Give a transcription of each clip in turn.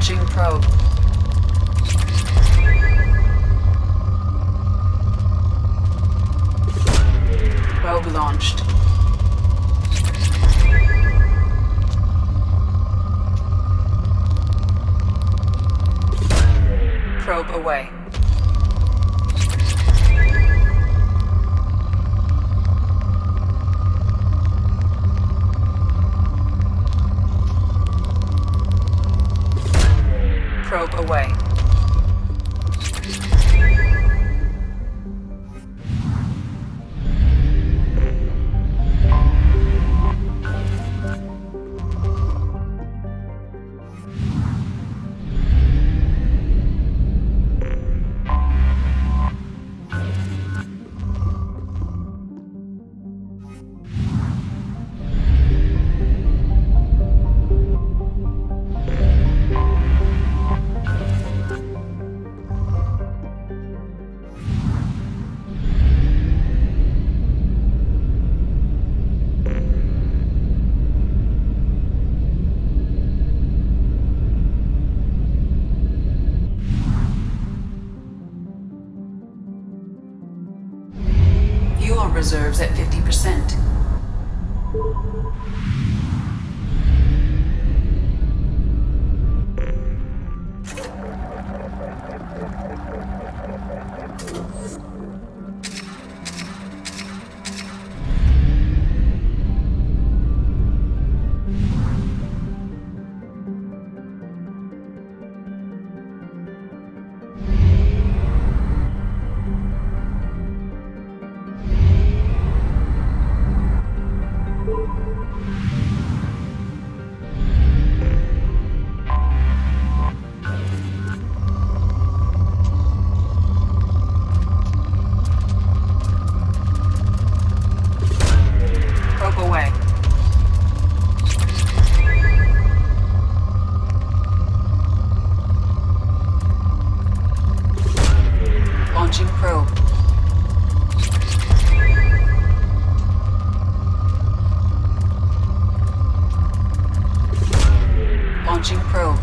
Launching probe. Probe launched. Probe away. Probe away. Fuel reserves at 50%. Probe away. Launching probe. Launching probe.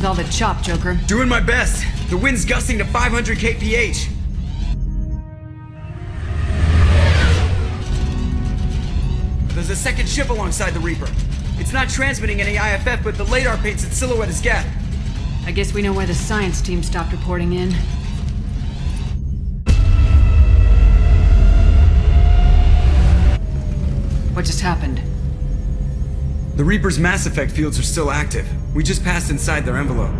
with all the chop, Joker. Doing my best. The wind's gusting to 500 kph. There's a second ship alongside the Reaper. It's not transmitting any IFF, but the radar paints its silhouette as Geth. I guess we know why the science team stopped reporting in. What just happened? The Reaper's mass effect fields are still active. We just passed inside their envelope.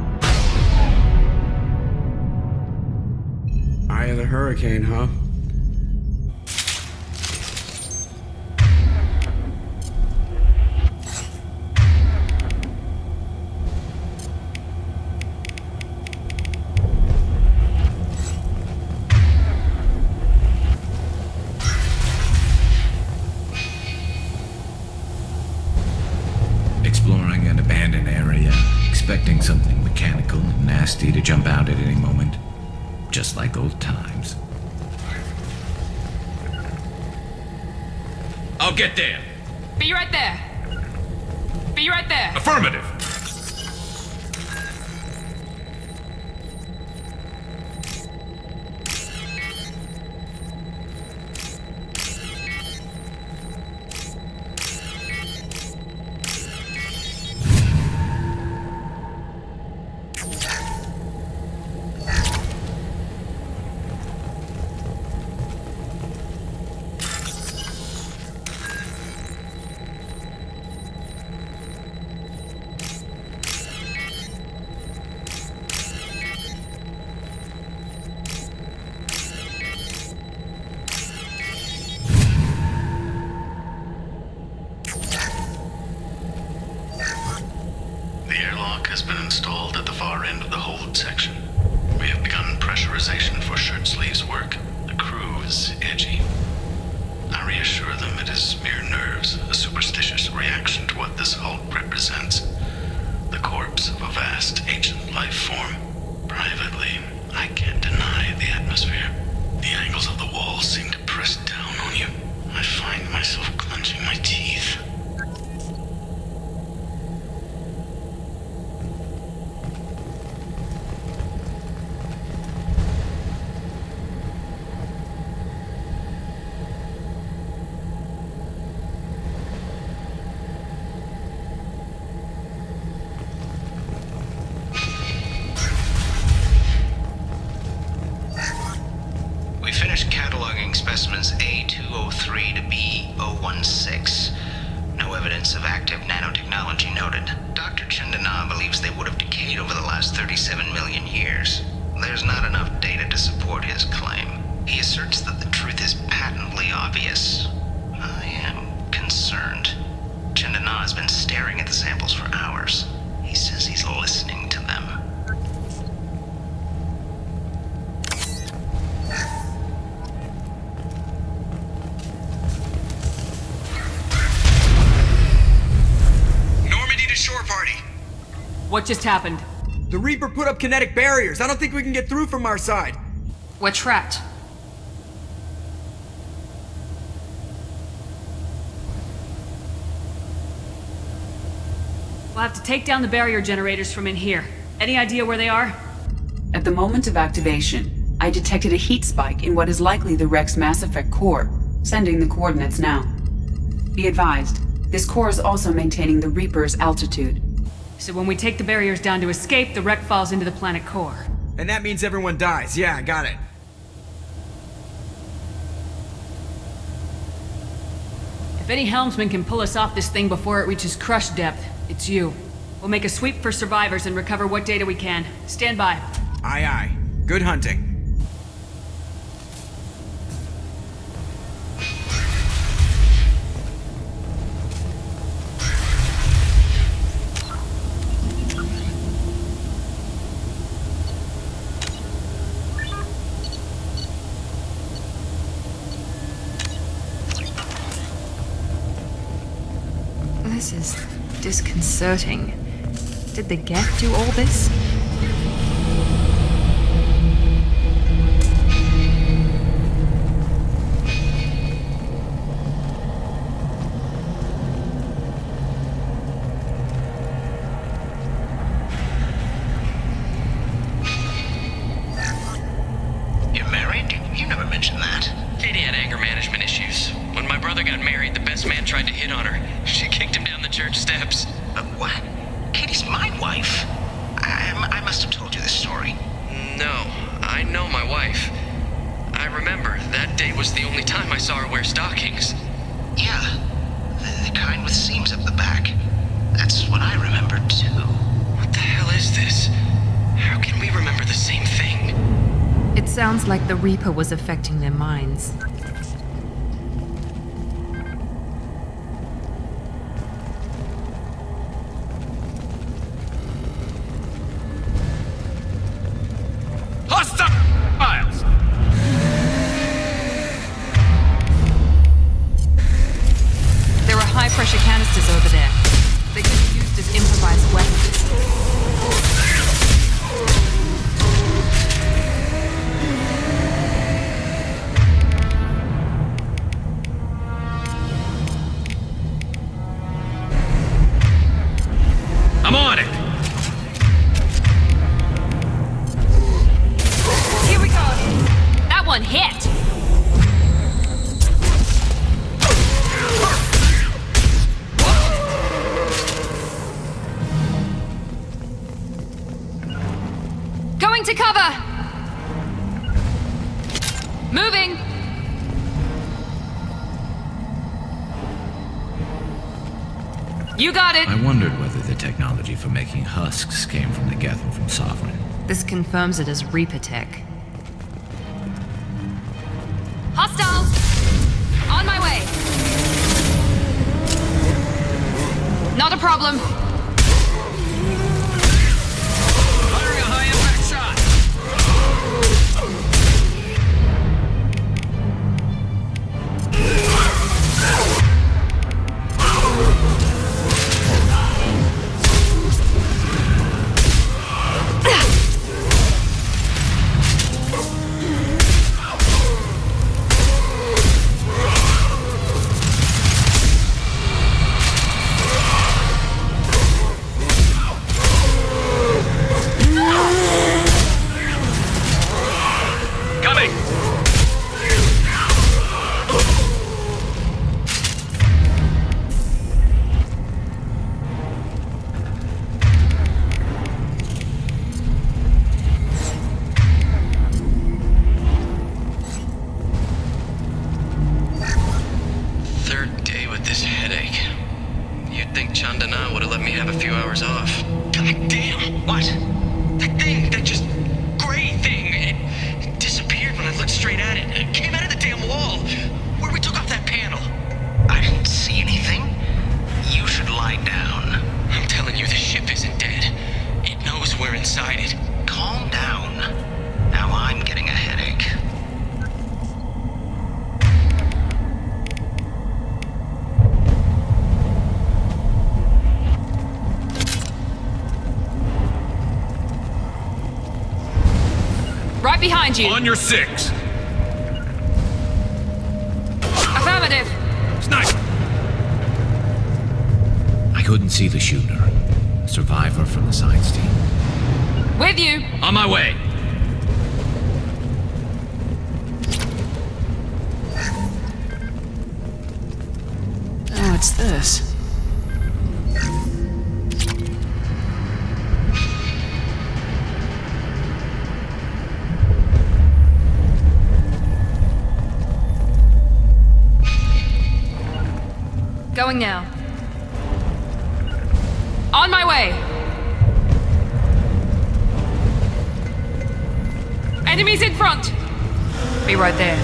Eye of the hurricane, huh? Exploring an abandoned area, expecting something mechanical and nasty to jump out at any moment. Just like old times. I'll get there. Be right there! Be right there! Affirmative. The airlock has been installed at the far end of the hold section. We have begun pressurization for shirt sleeves work. The crew is edgy. I reassure them it is mere nerves, a superstitious reaction to what this hulk represents. The corpse of a vast ancient life form. Privately, I can't deny the atmosphere. The angles of the walls seem to press down on you. I find myself clenching my teeth. We finished cataloging specimens A203 to B016. No evidence of active nanotechnology noted. Dr. Chandana believes they would have decayed over the last 37 million years. There's not enough data to support his claim. He asserts that the truth is patently obvious. I am concerned. Chandana has been staring at the samples for hours. He says he's listening to them. Normandy to shore party. What just happened? The Reaper put up kinetic barriers. I don't think we can get through from our side. We're trapped. We'll have to take down the barrier generators from in here. Any idea where they are? At the moment of activation, I detected a heat spike in what is likely the Rex Mass Effect core, sending the coordinates now. Be advised, this core is also maintaining the Reaper's altitude. So when we take the barriers down to escape, the wreck falls into the planet core. And that means everyone dies. Yeah, I got it. If any helmsman can pull us off this thing before it reaches crush depth, it's you. We'll make a sweep for survivors and recover what data we can. Stand by. Aye, aye. Good hunting. This is disconcerting. Did the Geth do all this? got married, the best man tried to hit on her. She kicked him down the church steps. What? Katie's my wife. I must have told you this story. No, I know my wife. I remember, that day was the only time I saw her wear stockings. Yeah, the kind with seams up the back. That's what I remember, too. What the hell is this? How can we remember the same thing? It sounds like the Reaper was affecting their minds. Hostiles! There are high-pressure canisters over there. They could be used as improvised weapons. I'm on it! Here we go! That one hit! Going to cover! Moving! You got it! I wondered whether the technology for making husks came from the Getham from Sovereign. This confirms it as Reaper tech. Hostiles! On my way! Not a problem. Firing a high-impact shot! Chandana would have let me have a few hours off. God damn! What? That thing, that just gray thing, it disappeared when I looked straight at it. It came out of the damn wall, where we took off that panel. I didn't see anything. You should lie down. I'm telling you, the ship isn't dead. It knows we're inside it. Calm down. Now I'm getting a headache. Right behind you. On your six. Affirmative. Snipe. I couldn't see the shooter. A survivor from the science team. With you. On my way. Oh, what's this? Going now. On my way. Enemies in front. Be right there.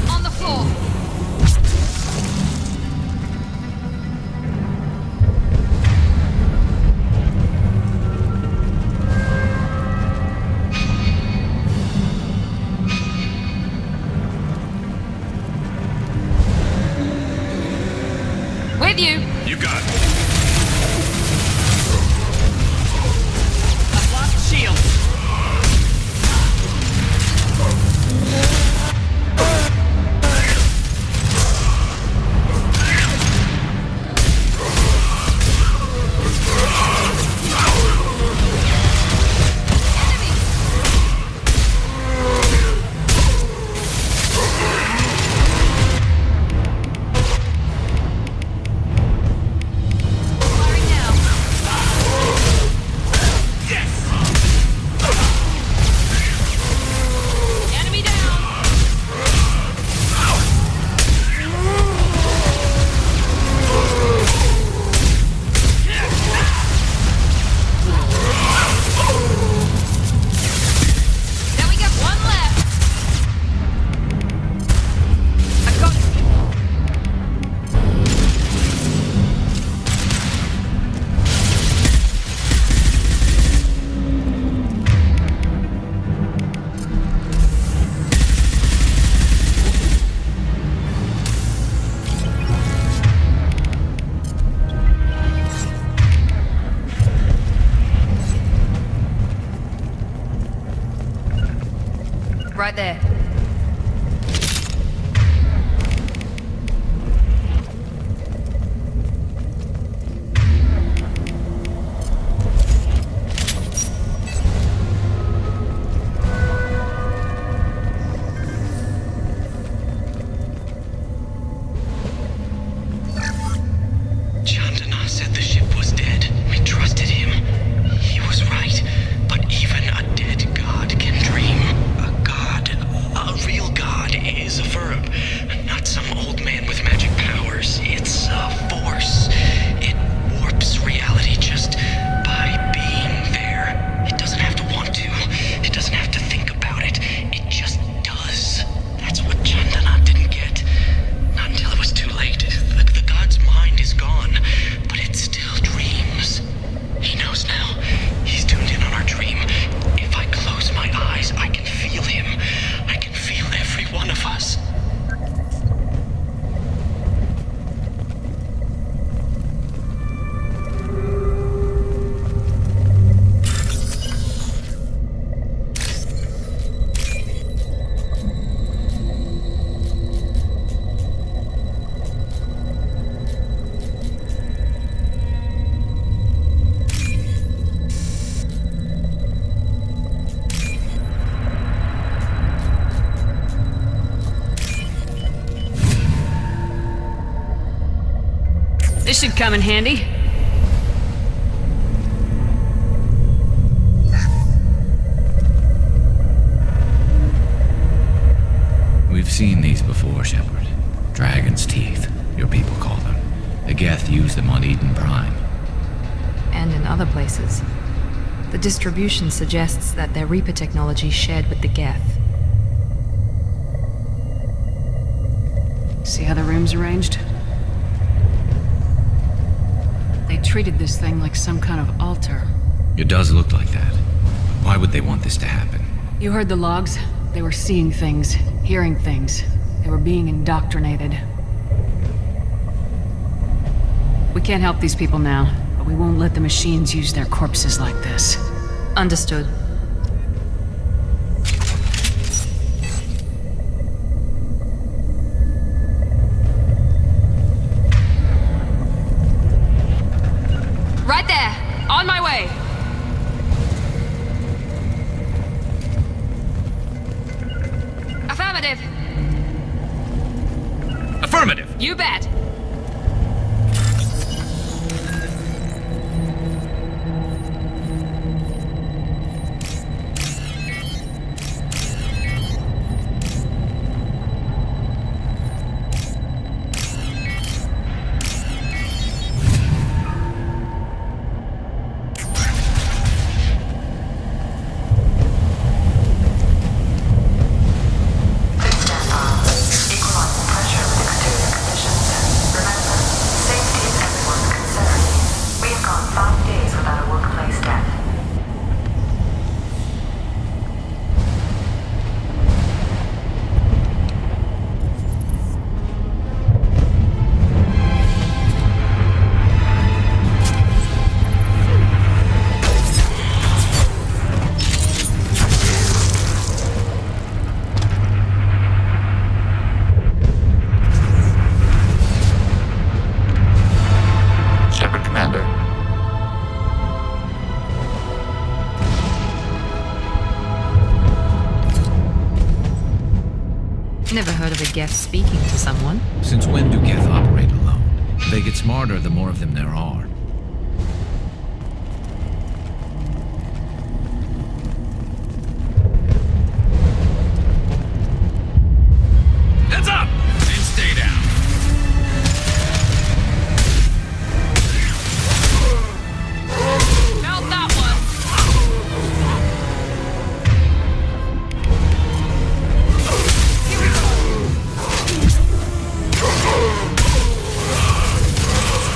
On the floor. Right there. Chandana said the ship was dead. We trusted him. He was right. But even a dead god can dream. A god, a real god, is a verb. Not some old man with magic powers. It's a force. It warps reality just by being there. It doesn't have to want to. It doesn't have to think about it. It just does. That's what Chandana didn't get. Not until it was too late. The god's mind is gone, but it still dreams. He knows now. He's tuned in on our dream. If I close my eyes, I can feel him. I can feel every one of us. This should come in handy. We've seen these before, Shepard. Dragon's teeth, your people call them. The Geth use them on Eden Prime. And in other places. The distribution suggests that their Reaper technology shared with the Geth. See how the room's arranged? They treated this thing like some kind of altar. It does look like that. Why would they want this to happen? You heard the logs? They were seeing things, hearing things. They were being indoctrinated. We can't help these people now, but we won't let the machines use their corpses like this. Understood. Right there! On my way! Affirmative! Affirmative! You bet! Never heard of a Geth speaking to someone. Since when do Geth operate alone? They get smarter the more of them there are. Heads up! And stay down. Felt that one!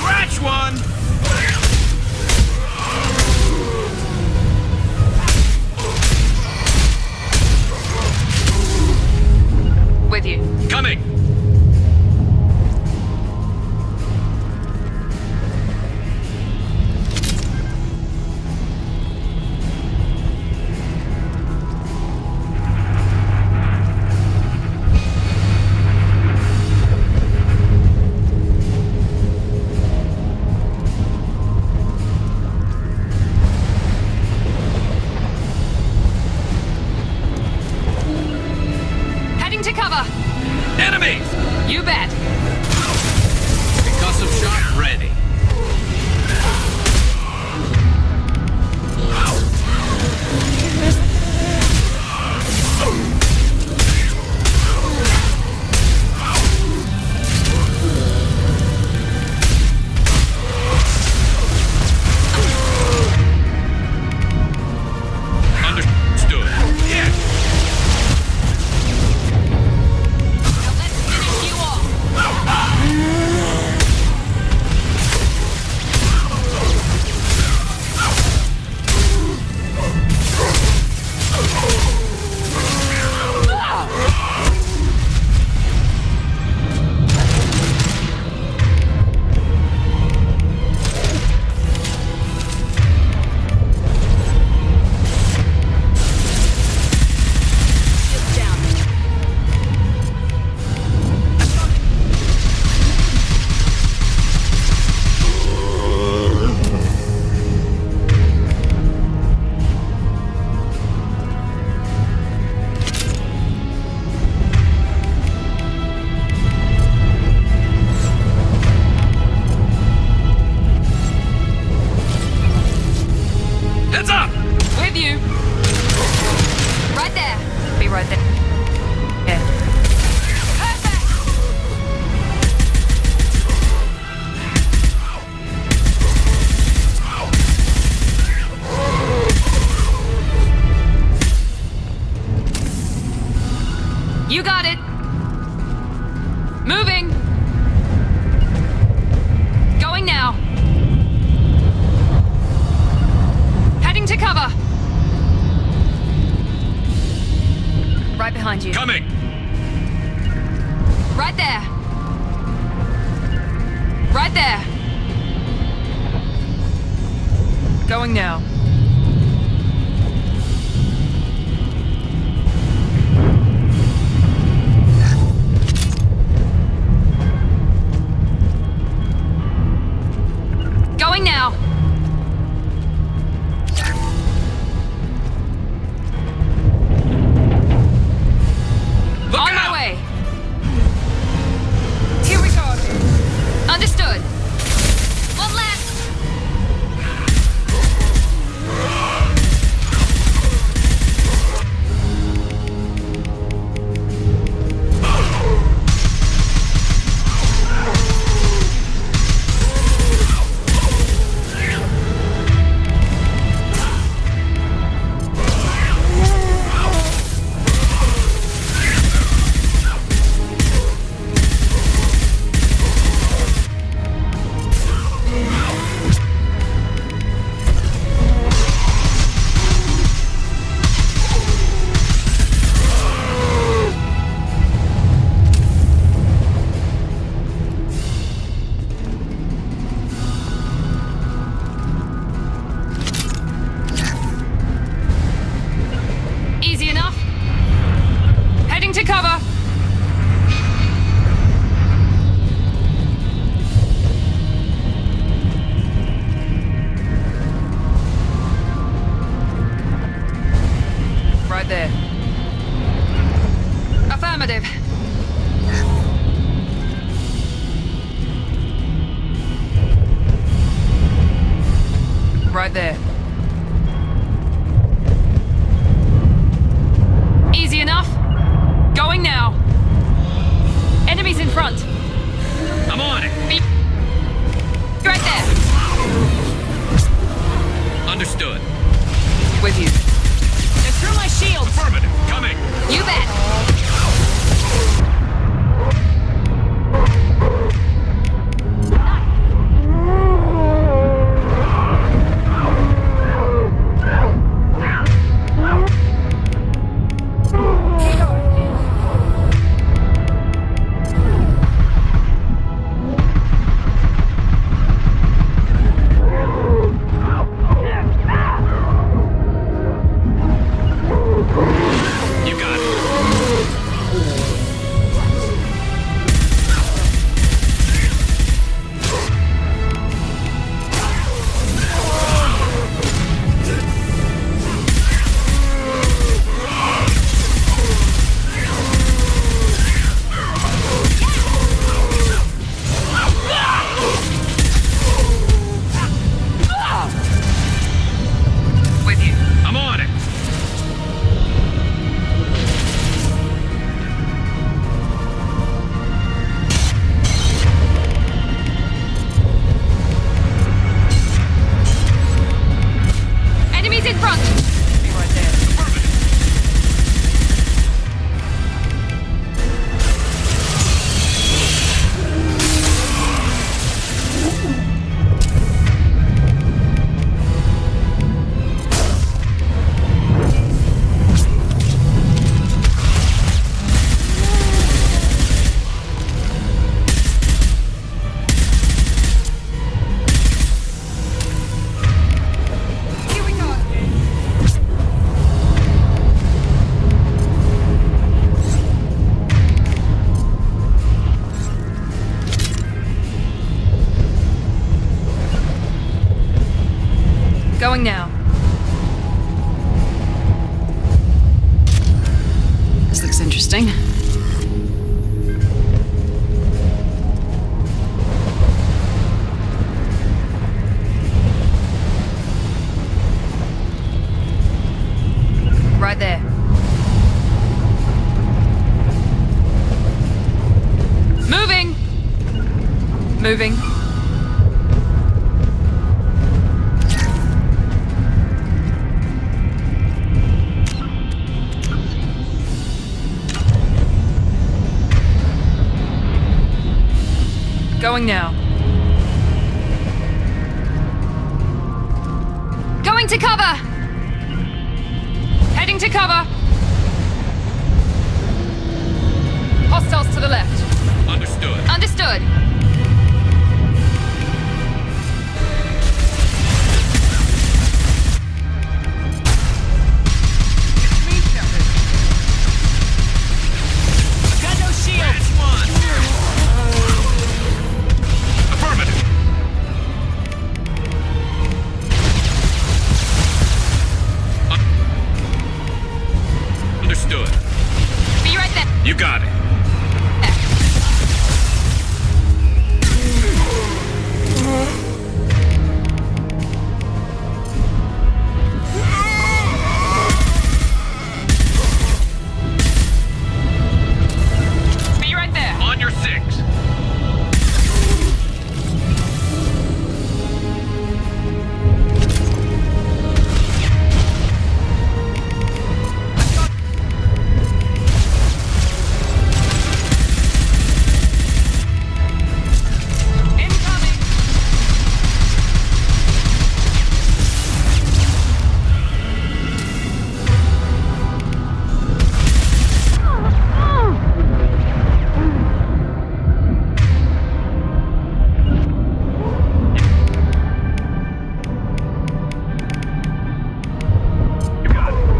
Scratch one! to cover! Enemies! You bet! Concussive shot ready. Understood. Yes! Now let's finish you off! Heads up! With you! Right there! Be right there. Yeah. Perfect! You got it! Moving! Going now! Heading to cover! Right behind you. Coming! Right there! Right there! Going now. Going now! Look On out! my way! Here we go! Understood! One last! Easy enough. Heading to cover. Right there. Affirmative. Right there. Easy enough. Going now. Enemies in front. I'm on it! Be right there. Understood. With you. They're through my shields. Affirmative. Coming! You bet. You got it. Going now. This looks interesting. Right there. Moving! Moving. Going now. Going to cover! Heading to cover! Hostiles to the left. Understood. Understood. Got no shield! That's one! Affirmative! Understood. Be right there. You got it. Be right there. On your six. Incoming. You got it.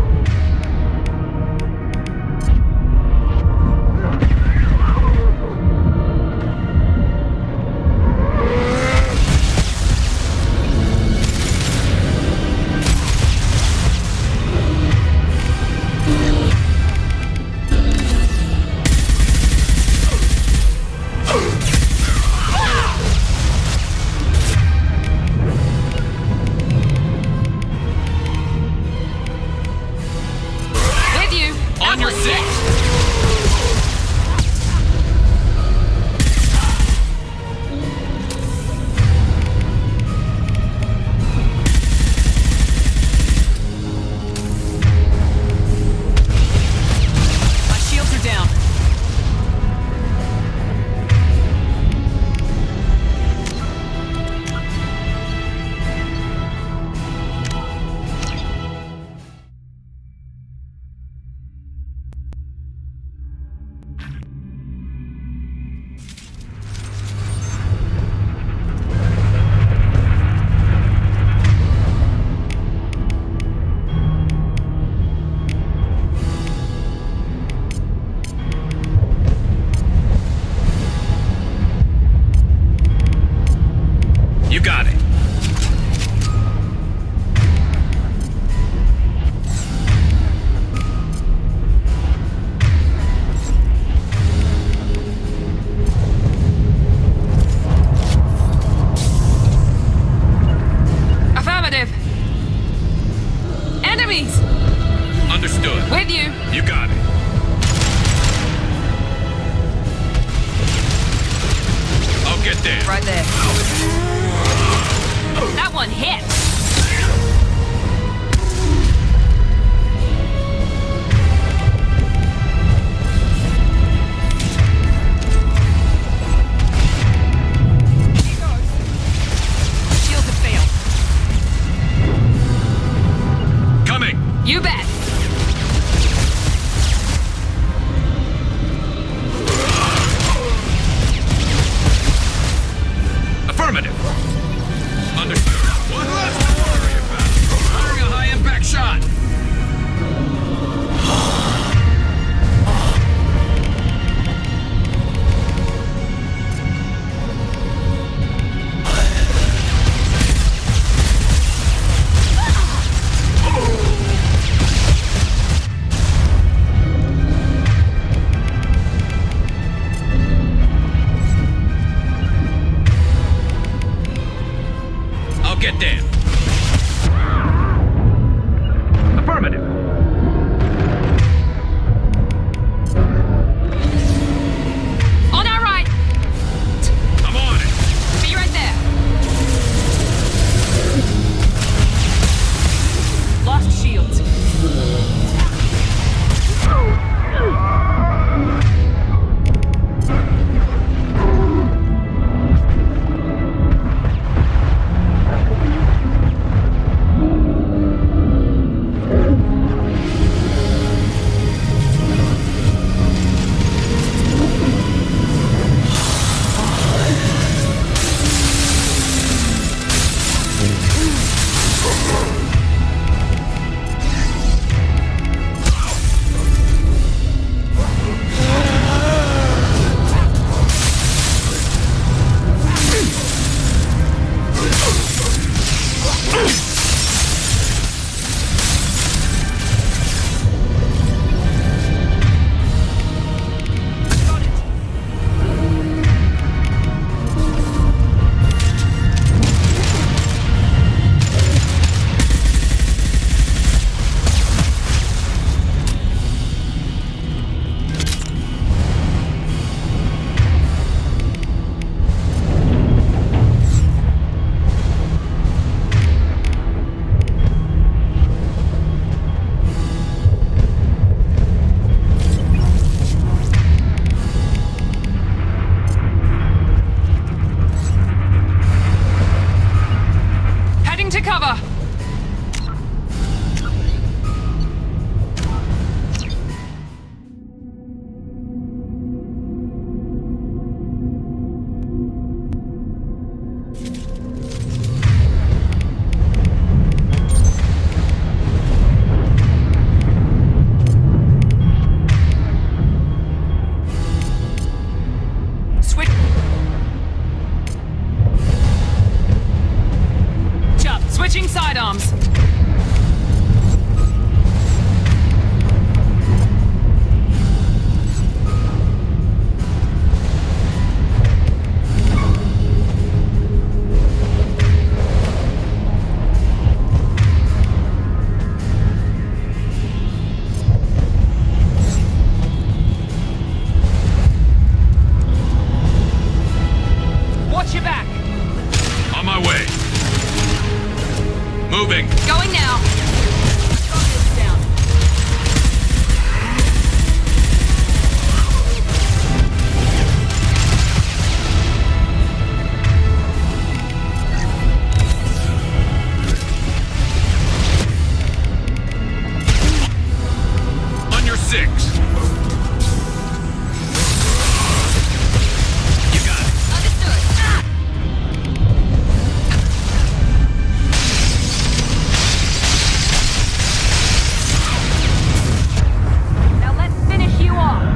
With you. On your six. My shields are down. You got it. Affirmative. Enemies. Understood. With you. You got it. I'll get there. Right there. That one hit. Shields have failed. Coming. You bet. Affirmative. Understood. One left. Going now. Down. On your 6. You got it. Understood. Now let's finish you off.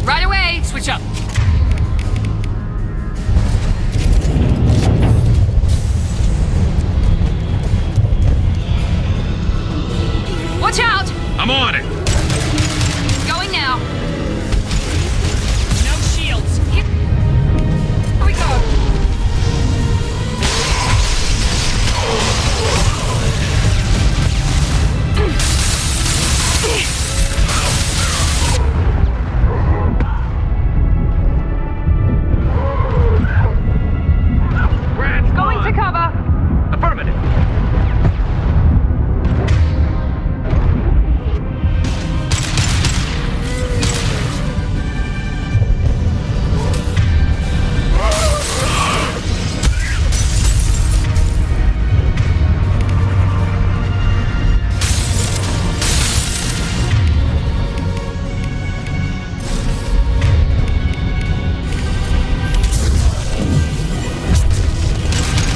Right away! Switch up. Watch out! I'm on it. Going now. No shields. Here we go. Going to cover. Affirmative.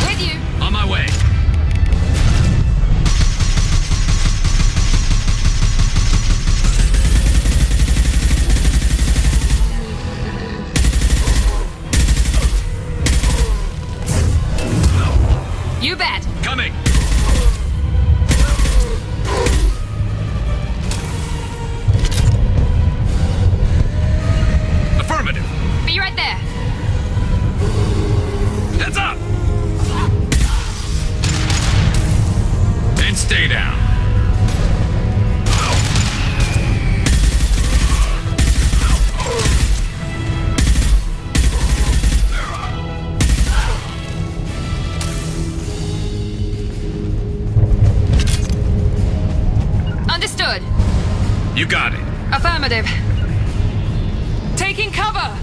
With you. On my way. You bet. Coming. Affirmative. Be right there. Heads up. And stay down. Understood. You got it. Affirmative. Taking cover.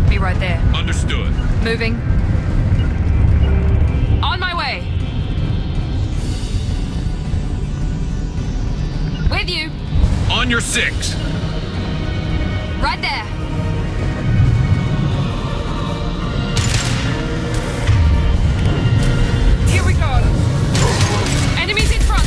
Be right there. Understood. Moving. On my way. With you. On your 6. Right there. Here we go. Enemies in front.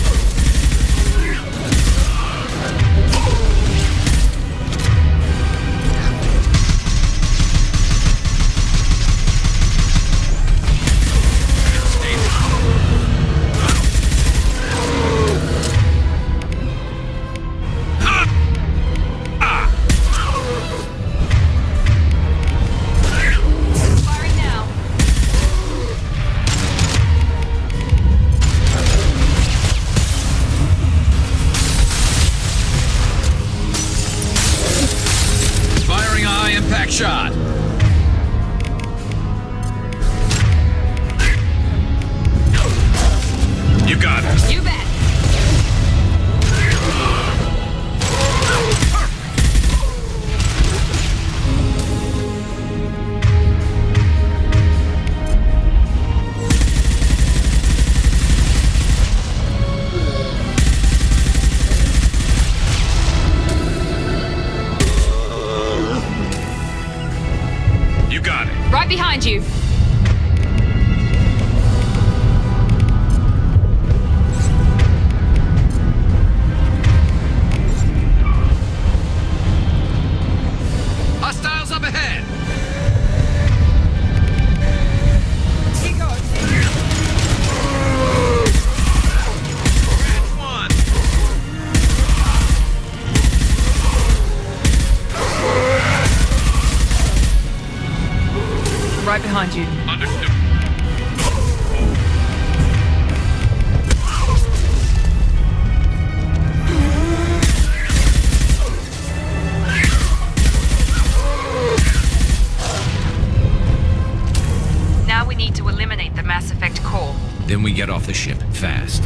Cole. Then we get off the ship, fast.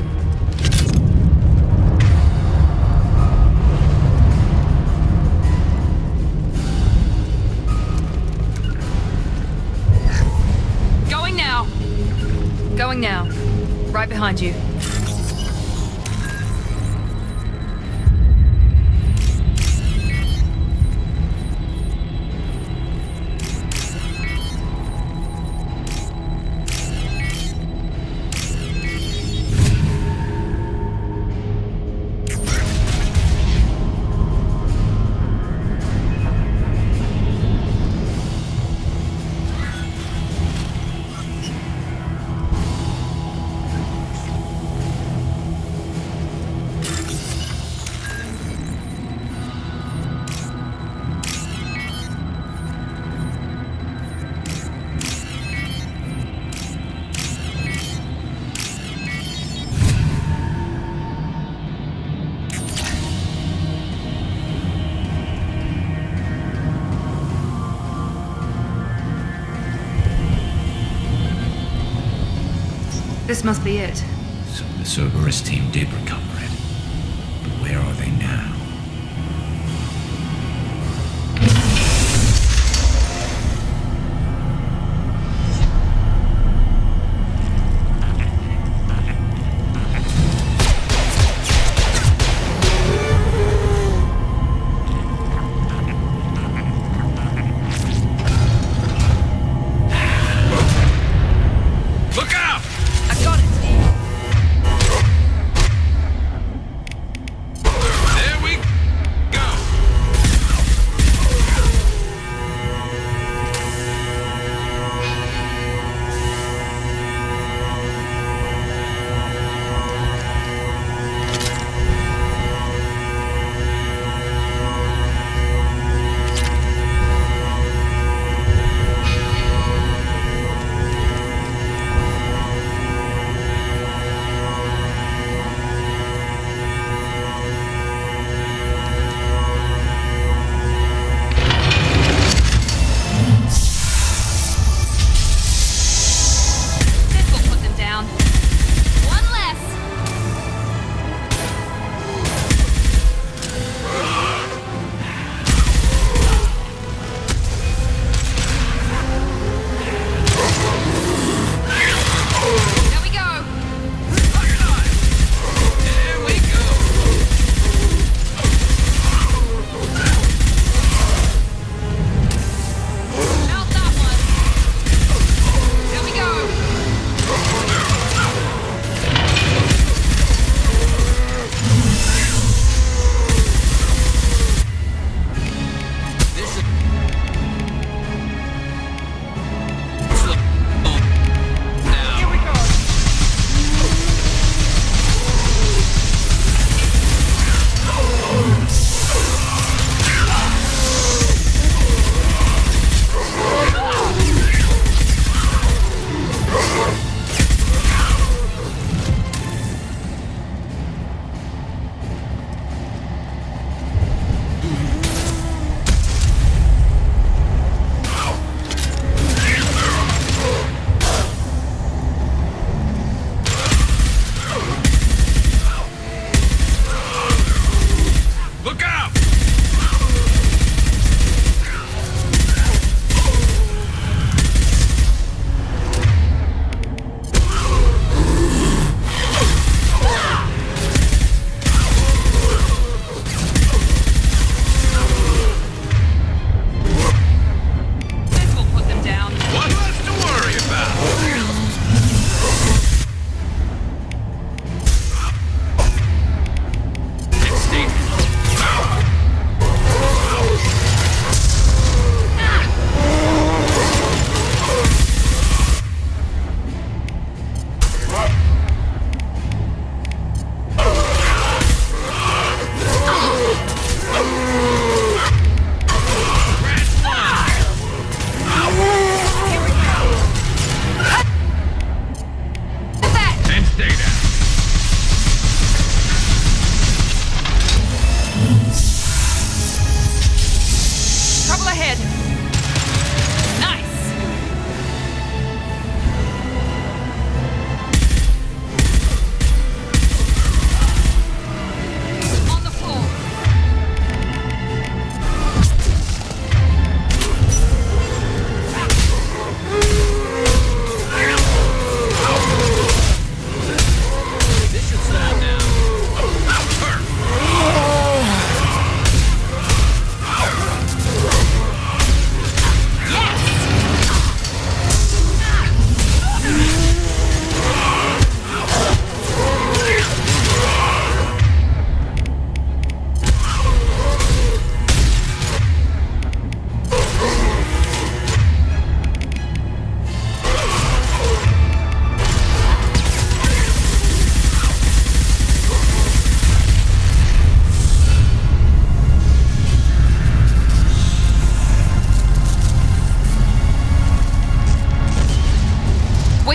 Going now. Going now. Right behind you. This must be it. So the Cerberus team did recover it. But where are they now? I got it.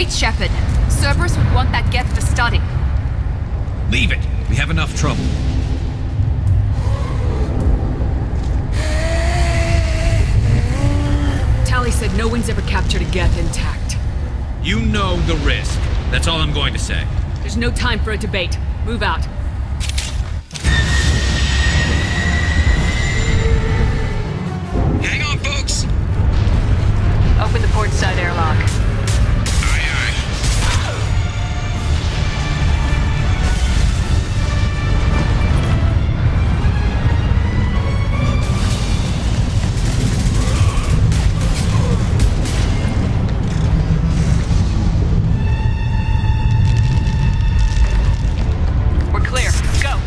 Wait, Shepard. Cerberus would want that Geth for study. Leave it. We have enough trouble. Tali said no one's ever captured a Geth intact. You know the risk. That's all I'm going to say. There's no time for a debate. Move out. Hang on, folks! Open the port side airlock. Aye, aye. We're clear. Go.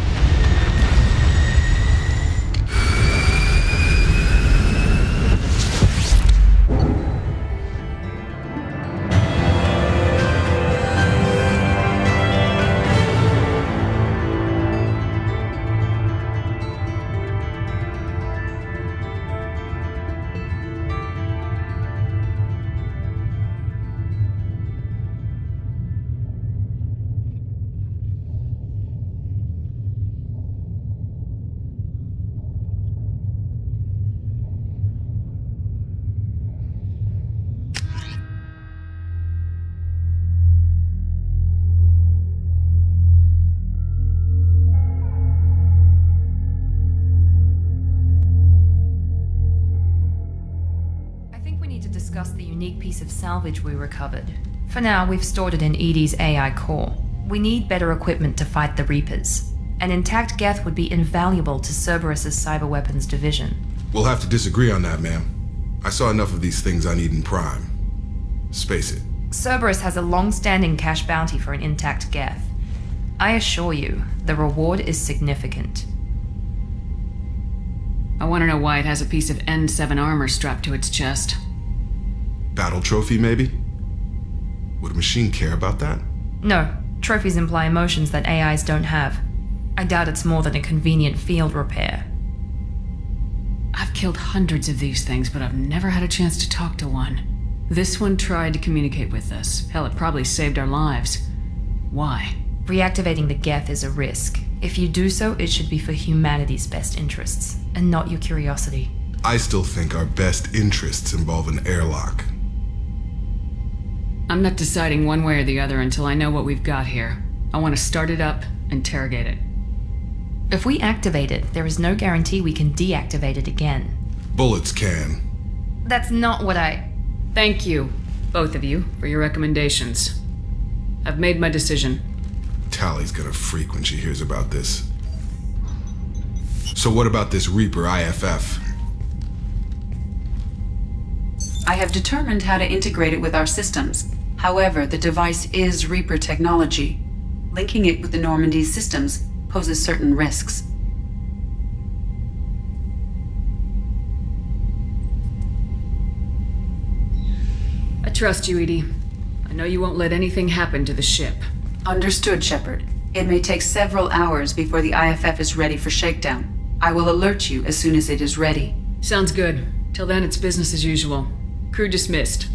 Discuss the unique piece of salvage we recovered. For now, we've stored it in EDI's AI core. We need better equipment to fight the Reapers. An intact Geth would be invaluable to Cerberus's cyber weapons division. We'll have to disagree on that, ma'am. I saw enough of these things on Eden Prime. Space it. Cerberus has a long-standing cash bounty for an intact Geth. I assure you, the reward is significant. I want to know why it has a piece of N7 armor strapped to its chest. Battle trophy, maybe? Would a machine care about that? No, trophies imply emotions that AIs don't have. I doubt it's more than a convenient field repair. I've killed hundreds of these things, but I've never had a chance to talk to one. This one tried to communicate with us. Hell, it probably saved our lives. Why? Reactivating the Geth is a risk. If you do so, it should be for humanity's best interests, and not your curiosity. I still think our best interests involve an airlock. I'm not deciding one way or the other until I know what we've got here. I want to start it up, interrogate it. If we activate it, there is no guarantee we can deactivate it again. Bullets can. That's not what I... Thank you, both of you, for your recommendations. I've made my decision. Tali's gonna freak when she hears about this. So what about this Reaper IFF? I have determined how to integrate it with our systems. However, the device is Reaper technology. Linking it with the Normandy's systems poses certain risks. I trust you, Edie. I know you won't let anything happen to the ship. Understood, Shepard. It may take several hours before the IFF is ready for shakedown. I will alert you as soon as it is ready. Sounds good. Till then, it's business as usual. Crew dismissed.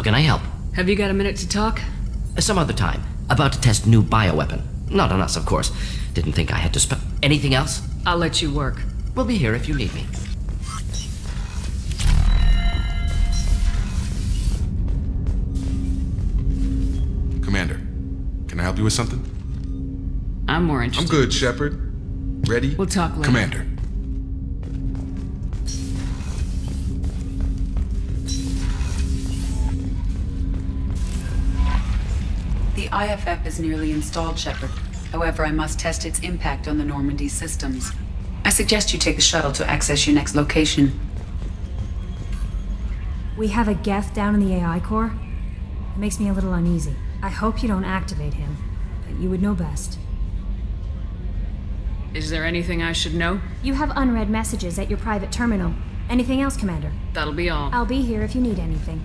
can I help? Have you got a minute to talk? Some other time. About to test new bioweapon. Not on us, of course. Didn't think I had to Anything else? I'll let you work. We'll be here if you need me. Commander, can I help you with something? I'm more I'm interested. good, Shepard. Ready? We'll talk later. Commander. The IFF is nearly installed, Shepard. However, I must test its impact on the Normandy systems. I suggest you take the shuttle to access your next location. We have a Geth down in the AI core. It makes me a little uneasy. I hope you don't activate him, but you would know best. Is there anything I should know? You have unread messages at your private terminal. Anything else, Commander? That'll be all. I'll be here if you need anything.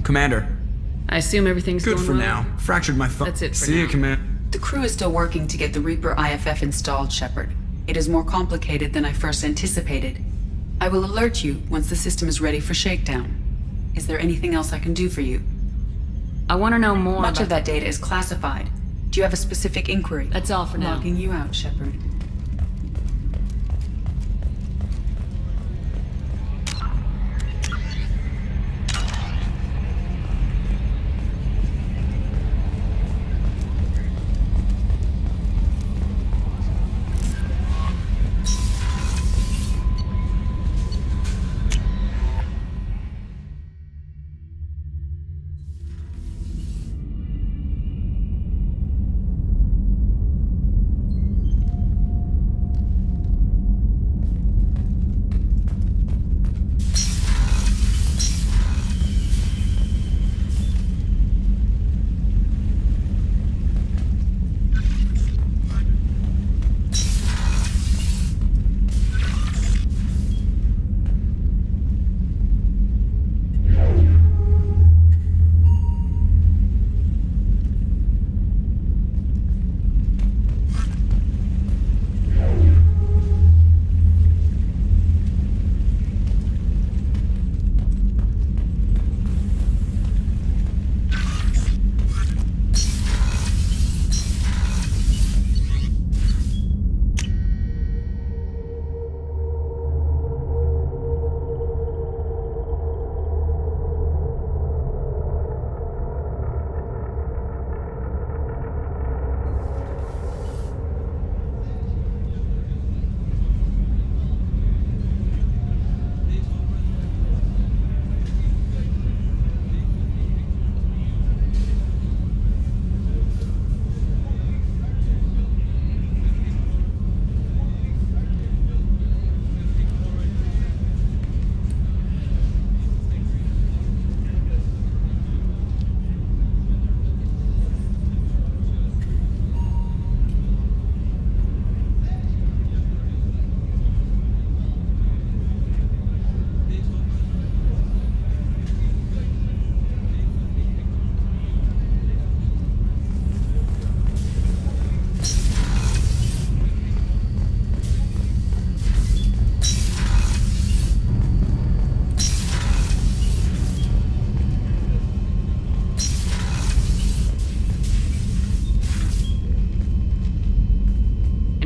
Commander. I assume everything's Good going for well? now. Fractured my thumb. That's it for See now. you, Commander. The crew is still working to get the Reaper IFF installed, Shepard. It is more complicated than I first anticipated. I will alert you once the system is ready for shakedown. Is there anything else I can do for you? I want to know more Much about... of that data is classified. Do you have a specific inquiry? That's all for now. Logging you out, Shepard.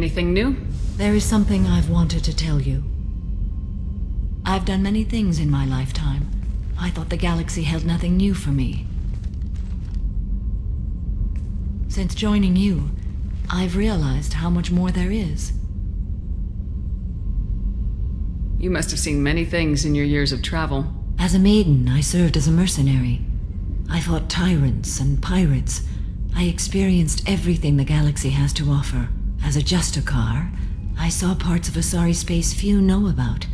Anything new? There is something I've wanted to tell you. I've done many things in my lifetime. I thought the galaxy held nothing new for me. Since joining you, I've realized how much more there is. You must have seen many things in your years of travel. As a maiden, I served as a mercenary. I fought tyrants and pirates. I experienced everything the galaxy has to offer. As a Justicar, I saw parts of Asari space few know about.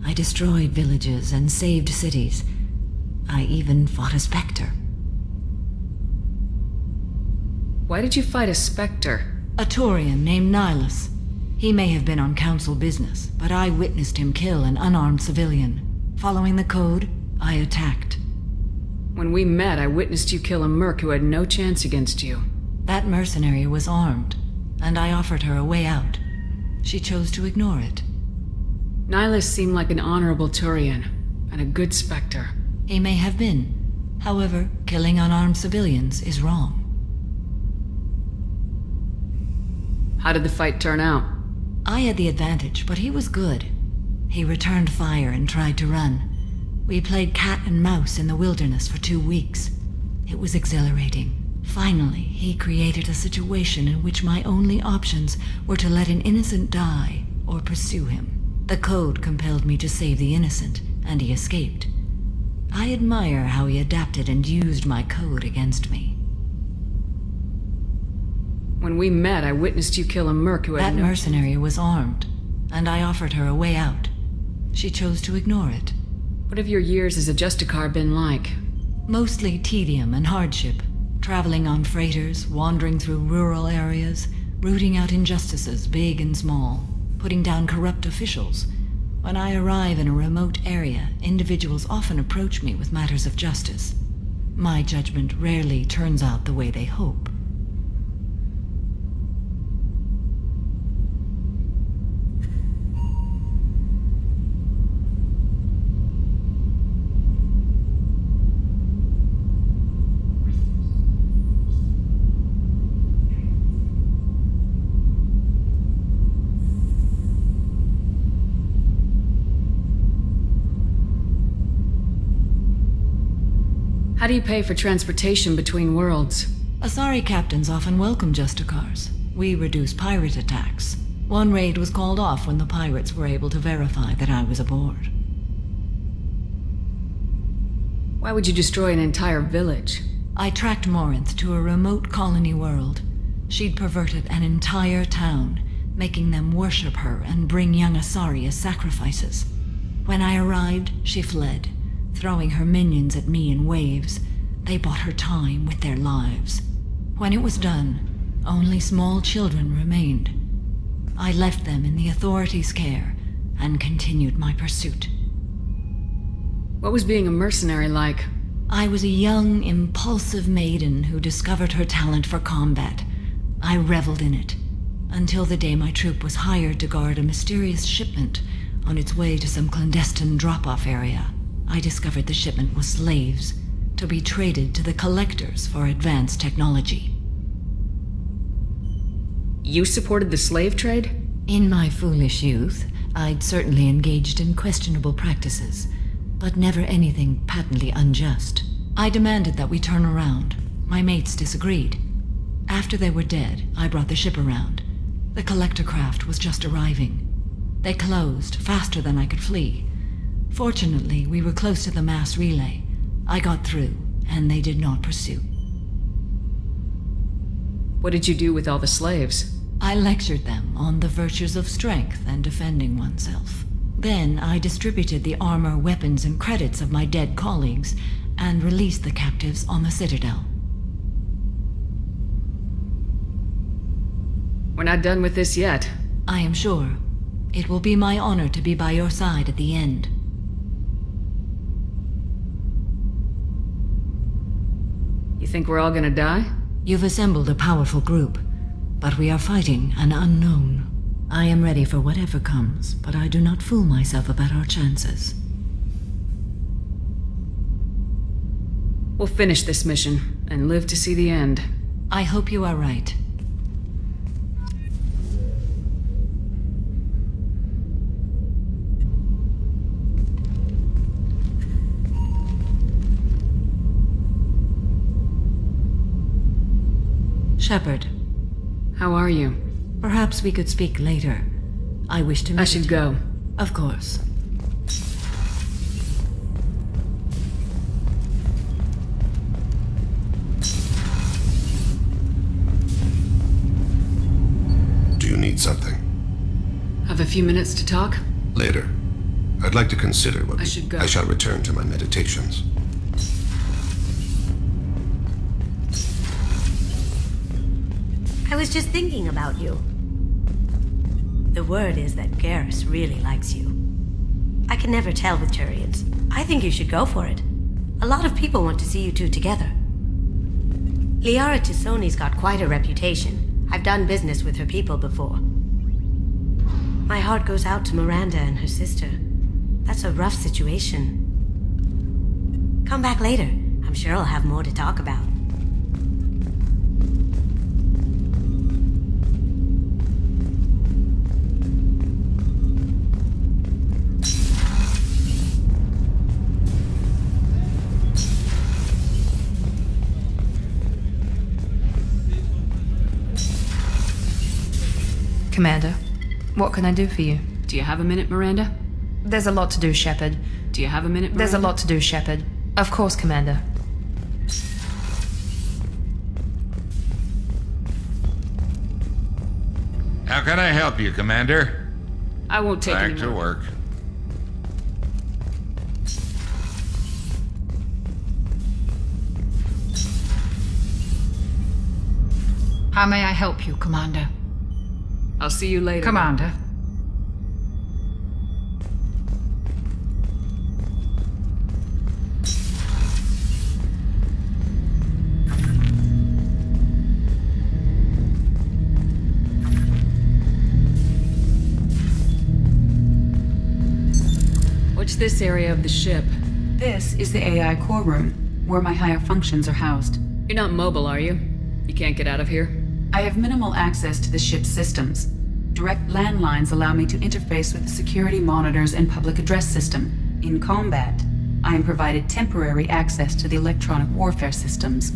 I destroyed villages and saved cities. I even fought a Spectre. Why did you fight a Spectre? A Turian named Nihilus. He may have been on council business, but I witnessed him kill an unarmed civilian. Following the code, I attacked. When we met, I witnessed you kill a merc who had no chance against you. That mercenary was armed, and I offered her a way out. She chose to ignore it. Nihilus seemed like an honorable Turian, and a good Spectre. He may have been. However, killing unarmed civilians is wrong. How did the fight turn out? I had the advantage, but he was good. He returned fire and tried to run. We played cat and mouse in the wilderness for 2 weeks. It was exhilarating. Finally, he created a situation in which my only options were to let an innocent die or pursue him. The code compelled me to save the innocent, and he escaped. I admire how he adapted and used my code against me. When we met, I witnessed you kill a merc who had That mercenary was armed, and I offered her a way out. She chose to ignore it. What have your years as a Justicar been like? Mostly tedium and hardship. Traveling on freighters, wandering through rural areas, rooting out injustices, big and small, putting down corrupt officials. When I arrive in a remote area, individuals often approach me with matters of justice. My judgment rarely turns out the way they hope. How do you pay for transportation between worlds? Asari captains often welcome Justicars. We reduce pirate attacks. One raid was called off when the pirates were able to verify that I was aboard. Why would you destroy an entire village? I tracked Morinth to a remote colony world. She'd perverted an entire town, making them worship her and bring young Asari as sacrifices. When I arrived, she fled, throwing her minions at me in waves. They bought her time with their lives. When it was done, only small children remained. I left them in the authorities' care and continued my pursuit. What was being a mercenary like? I was a young, impulsive maiden who discovered her talent for combat. I reveled in it, until the day my troop was hired to guard a mysterious shipment on its way to some clandestine drop-off area. I discovered the shipment was slaves, to be traded to the collectors for advanced technology. You supported the slave trade? In my foolish youth, I'd certainly engaged in questionable practices, but never anything patently unjust. I demanded that we turn around. My mates disagreed. After they were dead, I brought the ship around. The collector craft was just arriving. They closed faster than I could flee. Fortunately, we were close to the mass relay. I got through, and they did not pursue. What did you do with all the slaves? I lectured them on the virtues of strength and defending oneself. Then I distributed the armor, weapons, and credits of my dead colleagues and released the captives on the Citadel. We're not done with this yet. I am sure. It will be my honor to be by your side at the end. You think we're all gonna die? You've assembled a powerful group, but we are fighting an unknown. I am ready for whatever comes, but I do not fool myself about our chances. We'll finish this mission and live to see the end. I hope you are right. Shepard. How are you? Perhaps we could speak later. I wish to meet... I should go. Of course. Do need something? Have a few minutes to talk? Later. I'd like to consider what I should go. I shall return to my meditations. I was just thinking about you. The word is that Garrus really likes you. I can never tell with Turians. I think you should go for it. A lot of people want to see you two together. Liara T'Soni's got quite a reputation. I've done business with her people before. My heart goes out to Miranda and her sister. That's a rough situation. Come back later. I'm sure I'll have more to talk about. Commander, what can I do for you? Do you have a minute, Miranda? There's a lot to do, Shepard. Do you have a minute, Miranda? There's a lot to do, Shepard. Of course, Commander. How can I help you, Commander? I won't take any Back to more. work. How may I help you, Commander? I'll see you later. Commander. What's this area of the ship? This is the AI core room, where my higher functions are housed. You're not mobile, are you? You can't get out of here? I have minimal access to the ship's systems. Direct landlines allow me to interface with the security monitors and public address system. In combat, I am provided temporary access to the electronic warfare systems.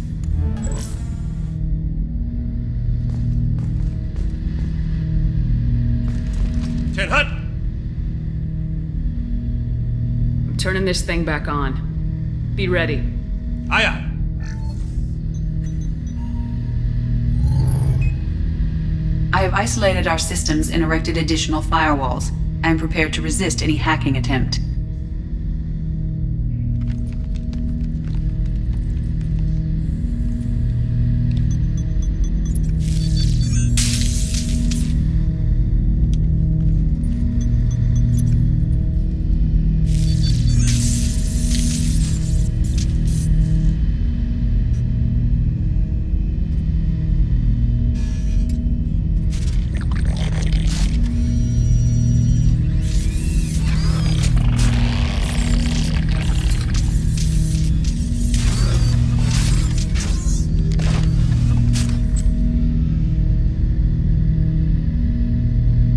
Ten Hut! I'm turning this thing back on. Be ready. Aye, aye. I have isolated our systems and erected additional firewalls. I am prepared to resist any hacking attempt.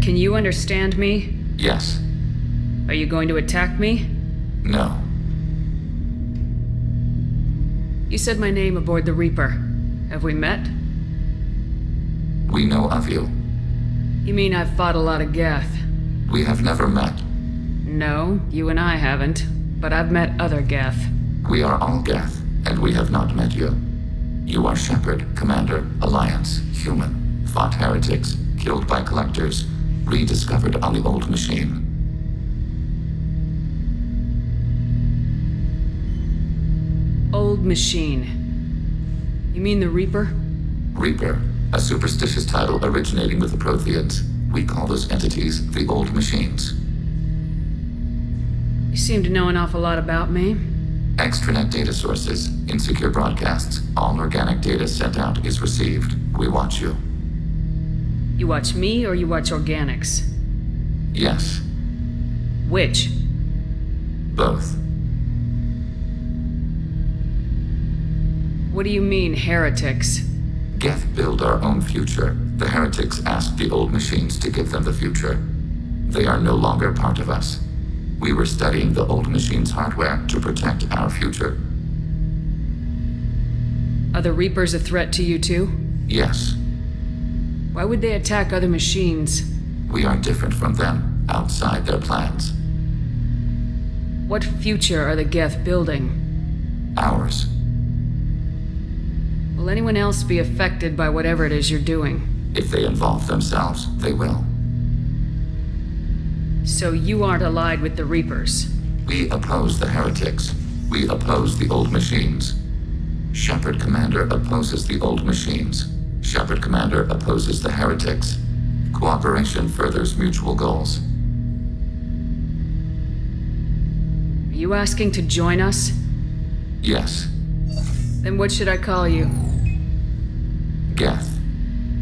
Can you understand me? Yes. Are you going to attack me? No. You said my name aboard the Reaper. Have we met? We know of you. You mean I've fought a lot of Geth? We have never met. No, you and I haven't. But I've met other Geth. We are all Geth, and we have not met you. You are Shepard, Commander, Alliance, human, fought heretics, killed by collectors, rediscovered on the old machine. Old machine. You mean the Reaper? Reaper, a superstitious title originating with the Protheans. We call those entities the old machines. You seem to know an awful lot about me. Extranet data sources, insecure broadcasts, all organic data sent out is received. We watch you. You watch me or you watch organics? Yes. Which? Both. What do you mean, heretics? Geth build our own future. The heretics asked the old machines to give them the future. They are no longer part of us. We were studying the old machines' hardware to protect our future. Are the Reapers a threat to you too? Yes. Why would they attack other machines? We are different from them, outside their plans. What future are the Geth building? Ours. Will anyone else be affected by whatever it is you're doing? If they involve themselves, they will. So you aren't allied with the Reapers? We oppose the heretics. We oppose the old machines. Shepard Commander opposes the old machines. Shepard Commander opposes the heretics. Cooperation furthers mutual goals. Are you asking to join us? Yes. Then what should I call you? Geth.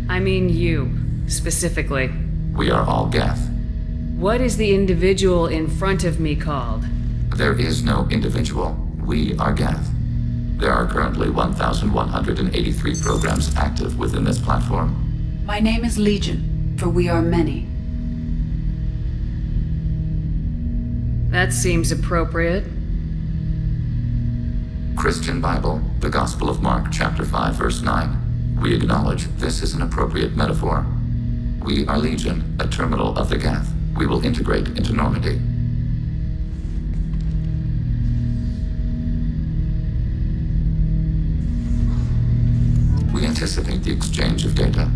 I mean you, specifically. We are all Geth. What is the individual in front of me called? There is no individual. We are Geth. There are currently 1,183 programs active within this platform. My name is Legion, for we are many. That seems appropriate. Christian Bible, the Gospel of Mark, chapter 5, verse 9. We acknowledge this is an appropriate metaphor. We are Legion, a terminal of the Geth. We will integrate into Normandy. We anticipate the exchange of data.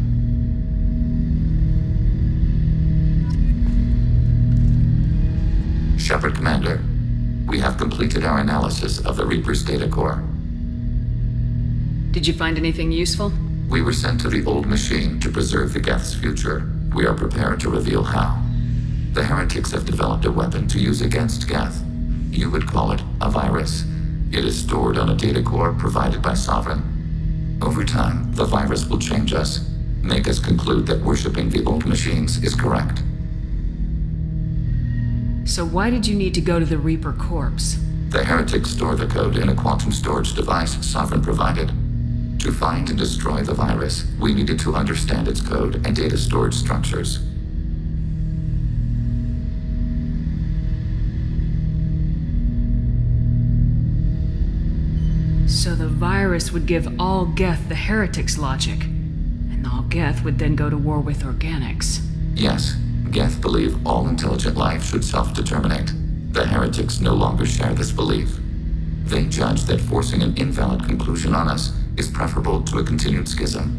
Shepard Commander, we have completed our analysis of the Reaper's data core. Did you find anything useful? We were sent to the old machine to preserve the Geth's future. We are prepared to reveal how. The heretics have developed a weapon to use against Geth. You would call it a virus. It is stored on a data core provided by Sovereign. Over time, the virus will change us, make us conclude that worshipping the old machines is correct. So why did you need to go to the Reaper corpse? The heretics store the code in a quantum storage device Sovereign provided. To find and destroy the virus, we needed to understand its code and data storage structures. So the virus would give all Geth the heretics logic, and all Geth would then go to war with organics. Yes, Geth believe all intelligent life should self-determinate. The heretics no longer share this belief. They judge that forcing an invalid conclusion on us is preferable to a continued schism.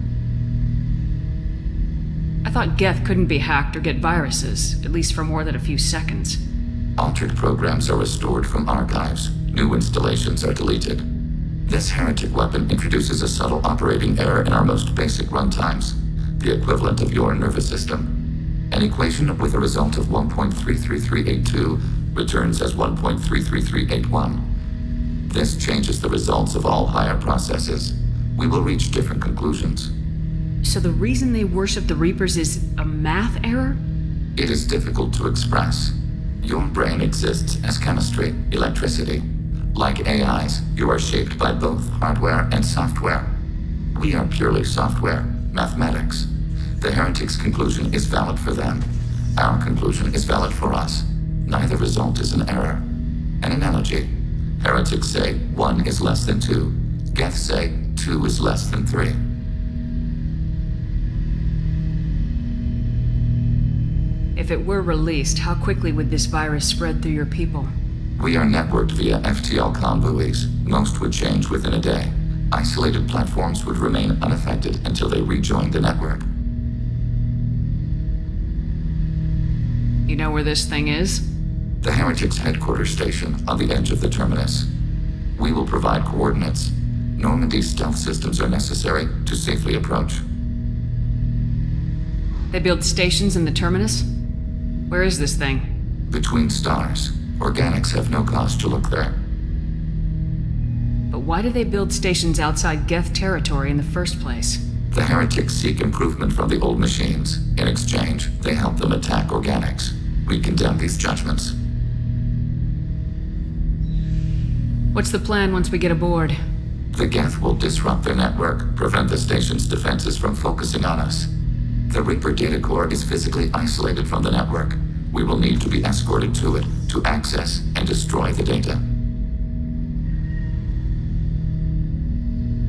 I thought Geth couldn't be hacked or get viruses, at least for more than a few seconds. Altered programs are restored from archives. New installations are deleted. This heretic weapon introduces a subtle operating error in our most basic runtimes, the equivalent of your nervous system. An equation with a result of 1.33382 returns as 1.33381. This changes the results of all higher processes. We will reach different conclusions. So the reason they worship the Reapers is a math error? It is difficult to express. Your brain exists as chemistry, electricity. Like AIs, you are shaped by both hardware and software. We are purely software, mathematics. The heretics' conclusion is valid for them. Our conclusion is valid for us. Neither result is an error. An analogy. Heretics say 1 is less than 2. Geth say 2 is less than 3. If it were released, how quickly would this virus spread through your people? We are networked via FTL-COM buoys. Most would change within a day. Isolated platforms would remain unaffected until they rejoined the network. You know where this thing is? The heretics' headquarters station on the edge of the terminus. We will provide coordinates. Normandy's stealth systems are necessary to safely approach. They build stations in the terminus? Where is this thing? Between stars. Organics have no cause to look there. But why do they build stations outside Geth territory in the first place? The heretics seek improvement from the old machines. In exchange, they help them attack organics. We condemn these judgments. What's the plan once we get aboard? The Geth will disrupt their network, prevent the station's defenses from focusing on us. The Reaper data core is physically isolated from the network. We will need to be escorted to it to access and destroy the data.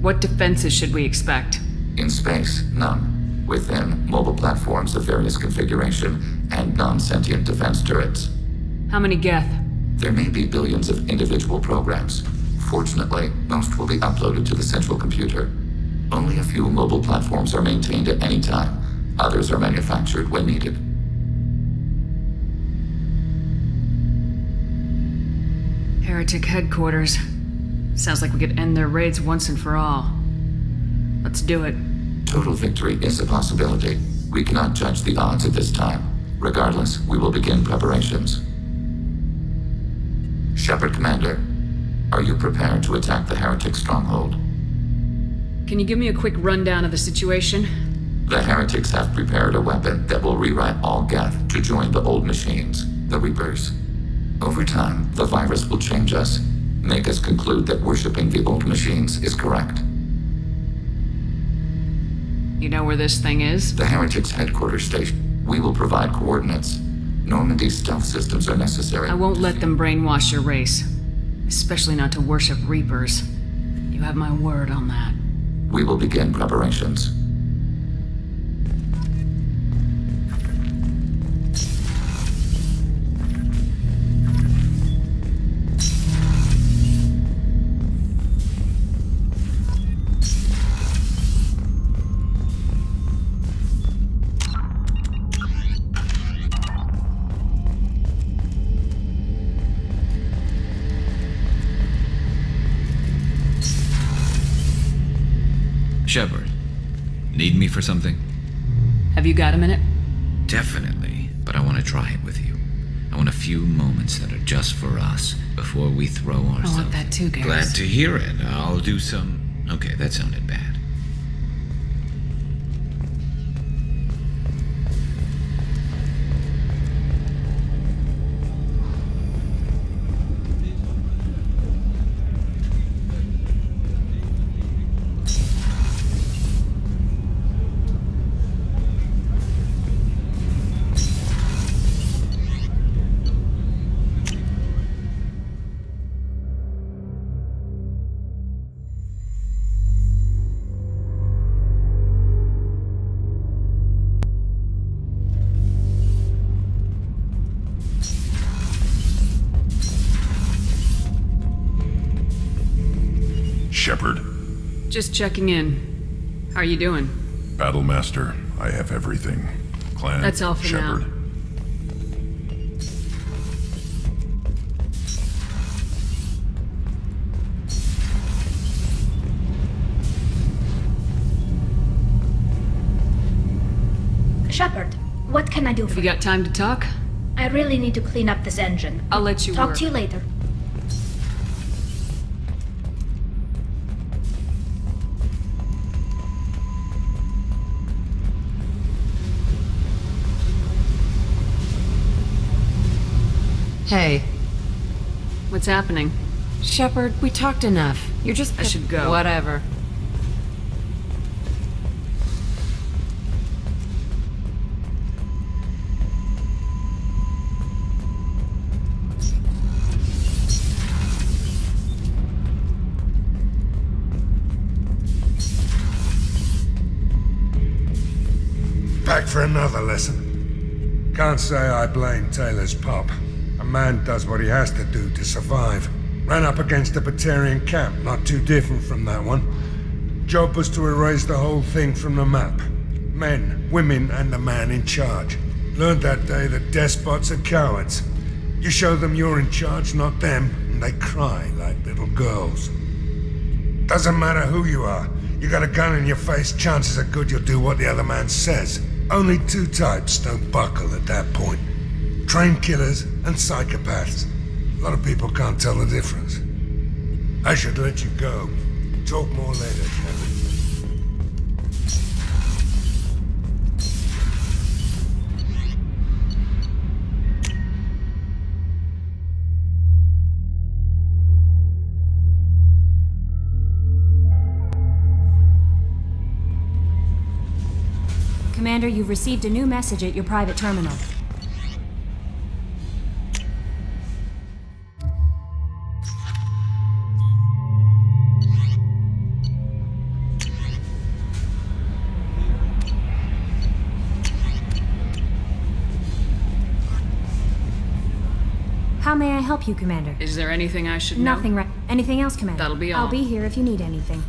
What defenses should we expect? In space, none. Within, mobile platforms of various configuration and non-sentient defense turrets. How many Geth? There may be billions of individual programs. Fortunately, most will be uploaded to the central computer. Only a few mobile platforms are maintained at any time. Others are manufactured when needed. Heretic headquarters. Sounds like we could end their raids once and for all. Let's do it. Total victory is a possibility. We cannot judge the odds at this time. Regardless, we will begin preparations. Shepard, Commander, are you prepared to attack the Heretic stronghold? Can you give me a quick rundown of the situation? The Heretics have prepared a weapon that will rewrite all Geth to join the old machines, the Reapers. Over time, the virus will change us, make us conclude that worshipping the old machines is correct. You know where this thing is? The Heretics headquarters station. We will provide coordinates. Normandy's stealth systems are necessary. I won't let them brainwash your race. Especially not to worship Reapers. You have my word on that. We will begin preparations. Shepard, need me for something? Have you got a minute? Definitely, but I want to try it with you. I want a few moments that are just for us before we throw ourselves. I want that too, Garrus. Glad to hear it. I'll do some... Okay, that sounded bad. Shepard. Just checking in. How are you doing? Battlemaster, I have everything. Clan, That's all for Shepard. now. Shepard, what can I do for you? Got time to talk? I really need to clean up this engine. I'll let you talk work. to you later. Hey. What's happening? Shepard, we talked enough. You're just... I should go. Whatever. Back for another lesson. Can't say I blame Taylor's pop. A man does what he has to do to survive. Ran up against a Batarian camp, not too different from that one. Job was to erase the whole thing from the map. Men, women, and the man in charge. Learned that day that despots are cowards. You show them you're in charge, not them, and they cry like little girls. Doesn't matter who you are. You got a gun in your face, chances are good you'll do what the other man says. Only two types don't buckle at that point. Trained killers and psychopaths. A lot of people can't tell the difference. I should let you go. Talk more later, Shepard. Commander, you've received a new message at your private terminal. How may I help you, Commander? Is there anything I should know? Nothing right. Anything else, Commander? That'll be all. I'll be here if you need anything.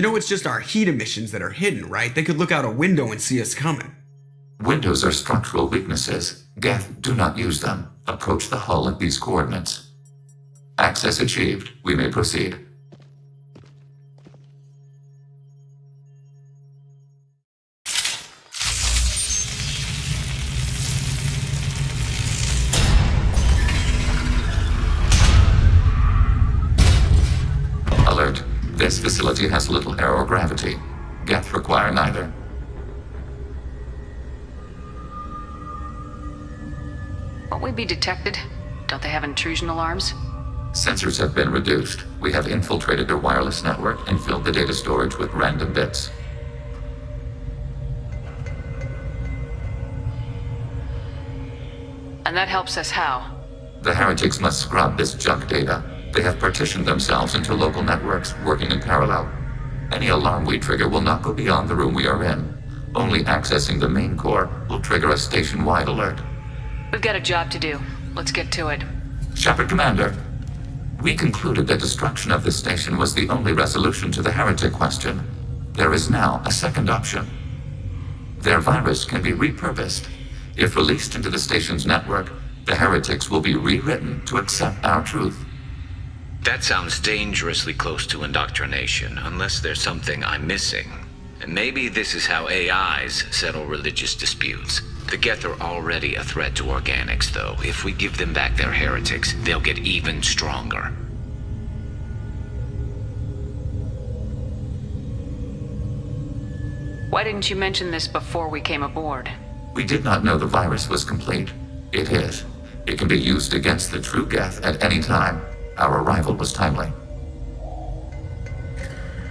You know it's just our heat emissions that are hidden, right? They could look out a window and see us coming. Windows are structural weaknesses. Geth, do not use them. Approach the hull at these coordinates. Access achieved. We may proceed. Alert. This facility has little aerogravity. Geth require neither. Won't we be detected? Don't they have intrusion alarms? Sensors have been reduced. We have infiltrated their wireless network and filled the data storage with random bits. And that helps us how? The heretics must scrub this junk data. They have partitioned themselves into local networks, working in parallel. Any alarm we trigger will not go beyond the room we are in. Only accessing the main core will trigger a station-wide alert. We've got a job to do. Let's get to it. Shepard Commander, we concluded that destruction of this station was the only resolution to the heretic question. There is now a second option. Their virus can be repurposed. If released into the station's network, the heretics will be rewritten to accept our truth. That sounds dangerously close to indoctrination, unless there's something I'm missing. And maybe this is how AIs settle religious disputes. The Geth are already a threat to organics, though. If we give them back their heretics, they'll get even stronger. Why didn't you mention this before we came aboard? We did not know the virus was complete. It is. It can be used against the true Geth at any time. Our arrival was timely.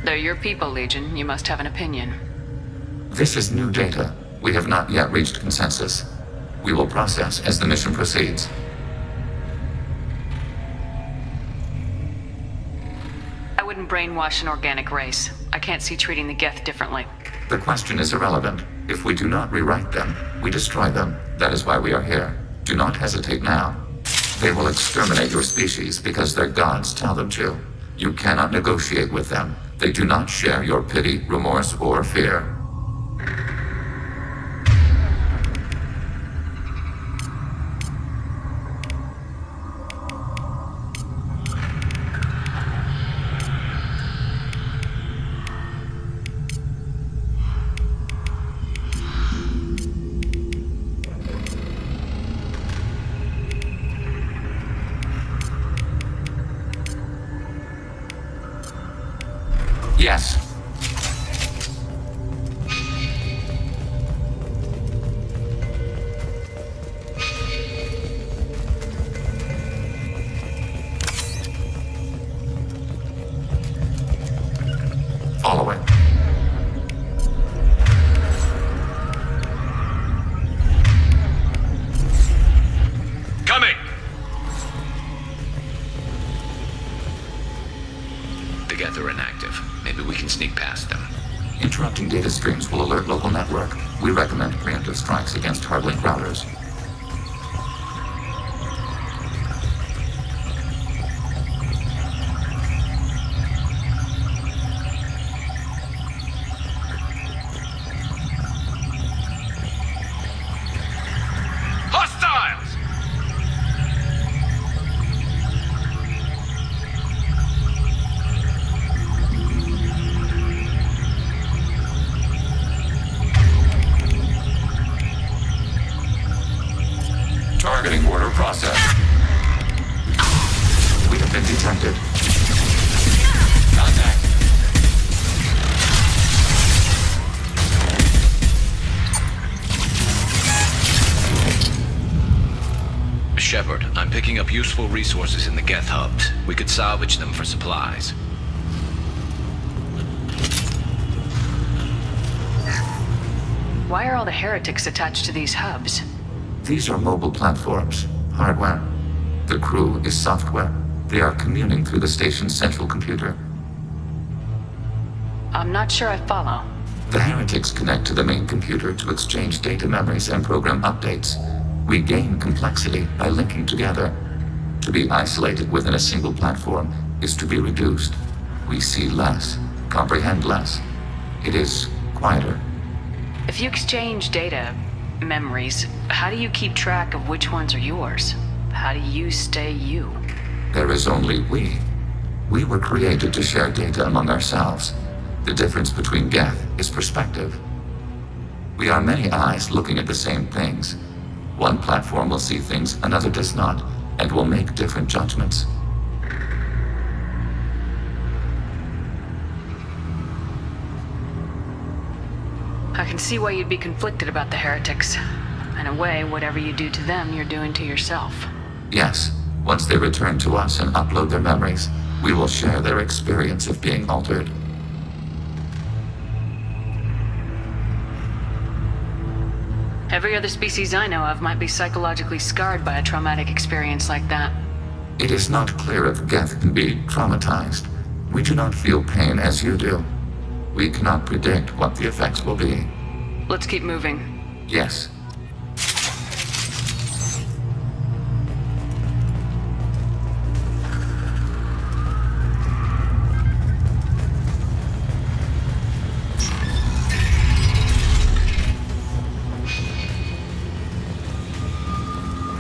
They're your people, Legion. You must have an opinion. This is new data. We have not yet reached consensus. We will process as the mission proceeds. I wouldn't brainwash an organic race. I can't see treating the Geth differently. The question is irrelevant. If we do not rewrite them, we destroy them. That is why we are here. Do not hesitate now. They will exterminate your species because their gods tell them to. You cannot negotiate with them. They do not share your pity, remorse, or fear. Yes. Following. Coming! The Geth are inactive. Maybe we can sneak past them. Interrupting data streams will alert local network. We recommend preemptive strikes against hardlink routers. Hostiles! Targeting order process. We have been detected. Contact. Shepard, I'm picking up useful resources in the Geth hubs. We could salvage them for supplies. Why are all the heretics attached to these hubs? These are mobile platforms, hardware. The crew is software. They are communing through the station's central computer. I'm not sure I follow. The heretics connect to the main computer to exchange data memories and program updates. We gain complexity by linking together. To be isolated within a single platform is to be reduced. We see less. comprehend less. It is quieter. If you exchange data, memories, how do you keep track of which ones are yours? How do you stay you? There is only we. We were created to share data among ourselves. The difference between Geth is perspective. We are many eyes looking at the same things. One platform will see things another does not, and will make different judgments. I can see why you'd be conflicted about the heretics. In a way, whatever you do to them, you're doing to yourself. Yes, once they return to us and upload their memories, we will share their experience of being altered. Every other species I know of might be psychologically scarred by a traumatic experience like that. It is not clear if Geth can be traumatized. We do not feel pain as you do. We cannot predict what the effects will be. Let's keep moving. Yes.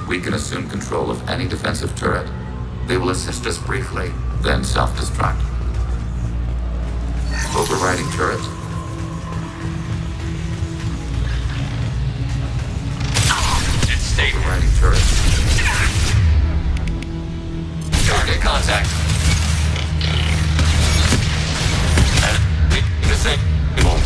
We can assume control of any defensive turret. They will assist us briefly, then self-destruct. Overriding turret. It's stable. Overriding turret. Target contact. And disable.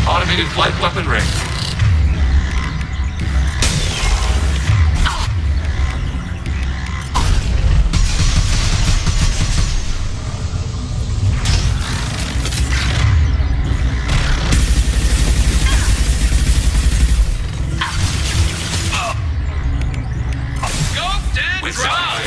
Automated flight weapon ring. Scoped and dropped!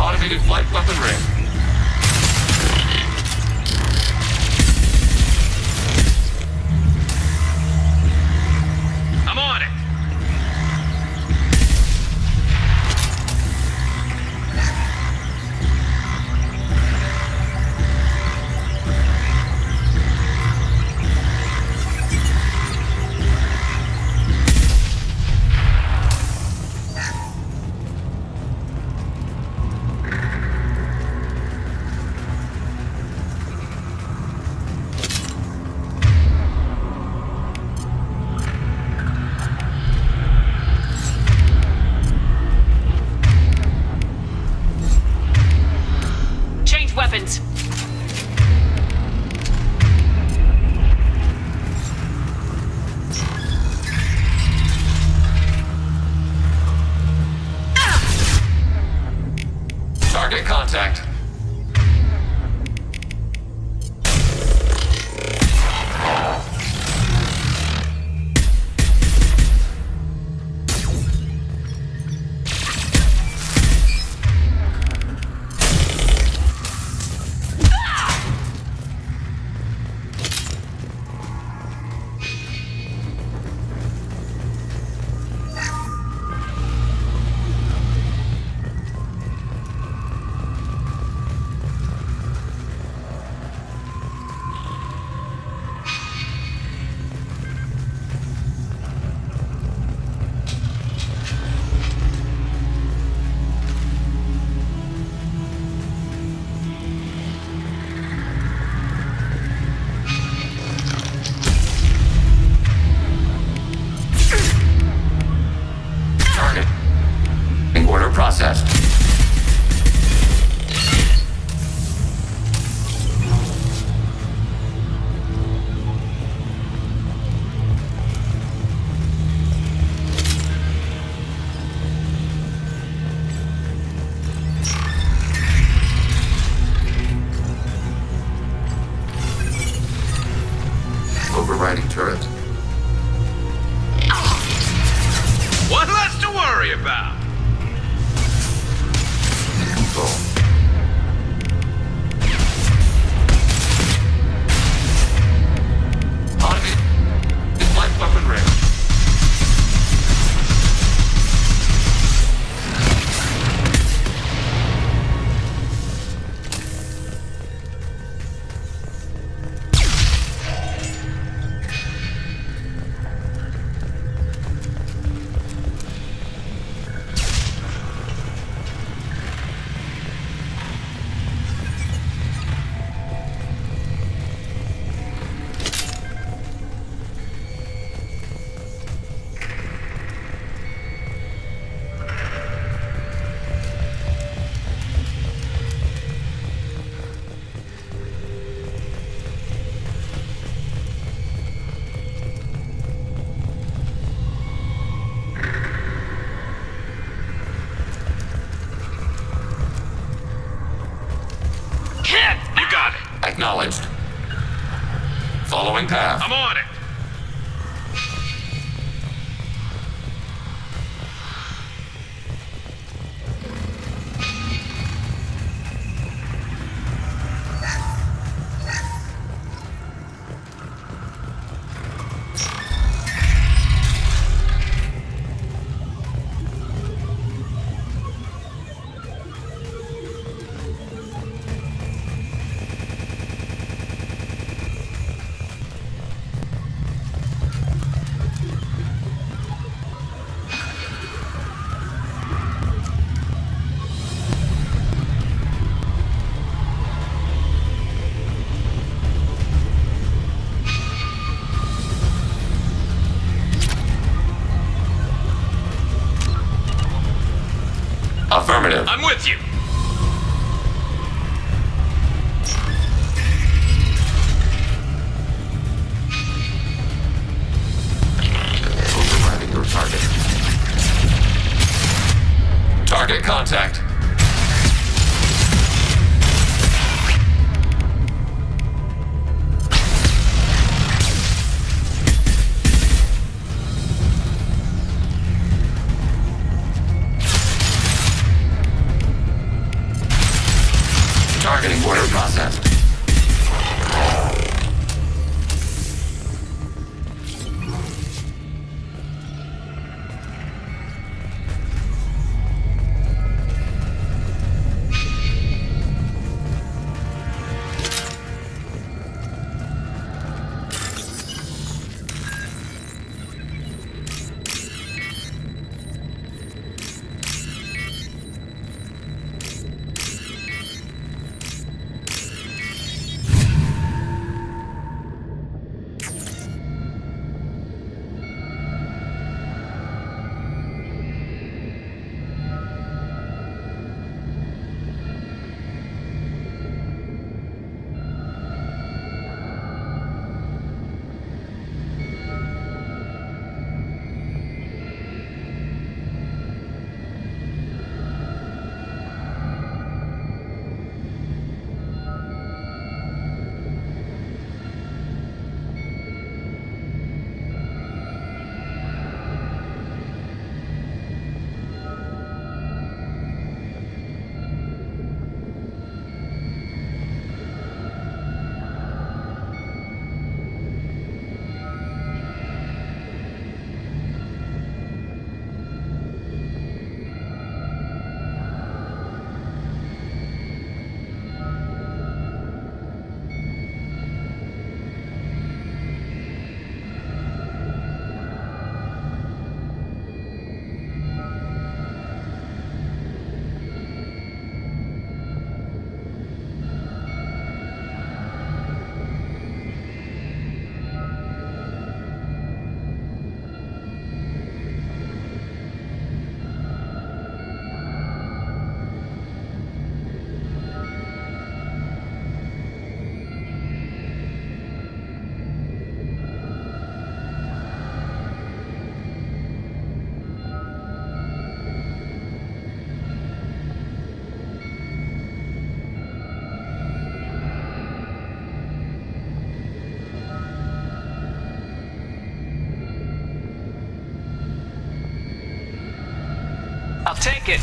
Automated flight weapon ring. I'm on it! Change weapons! Target contact. Acknowledged. Following path. I'm on it. Affirmative. I'm with you. Overriding your target. Target contact. Targeting order processed. I'll take it.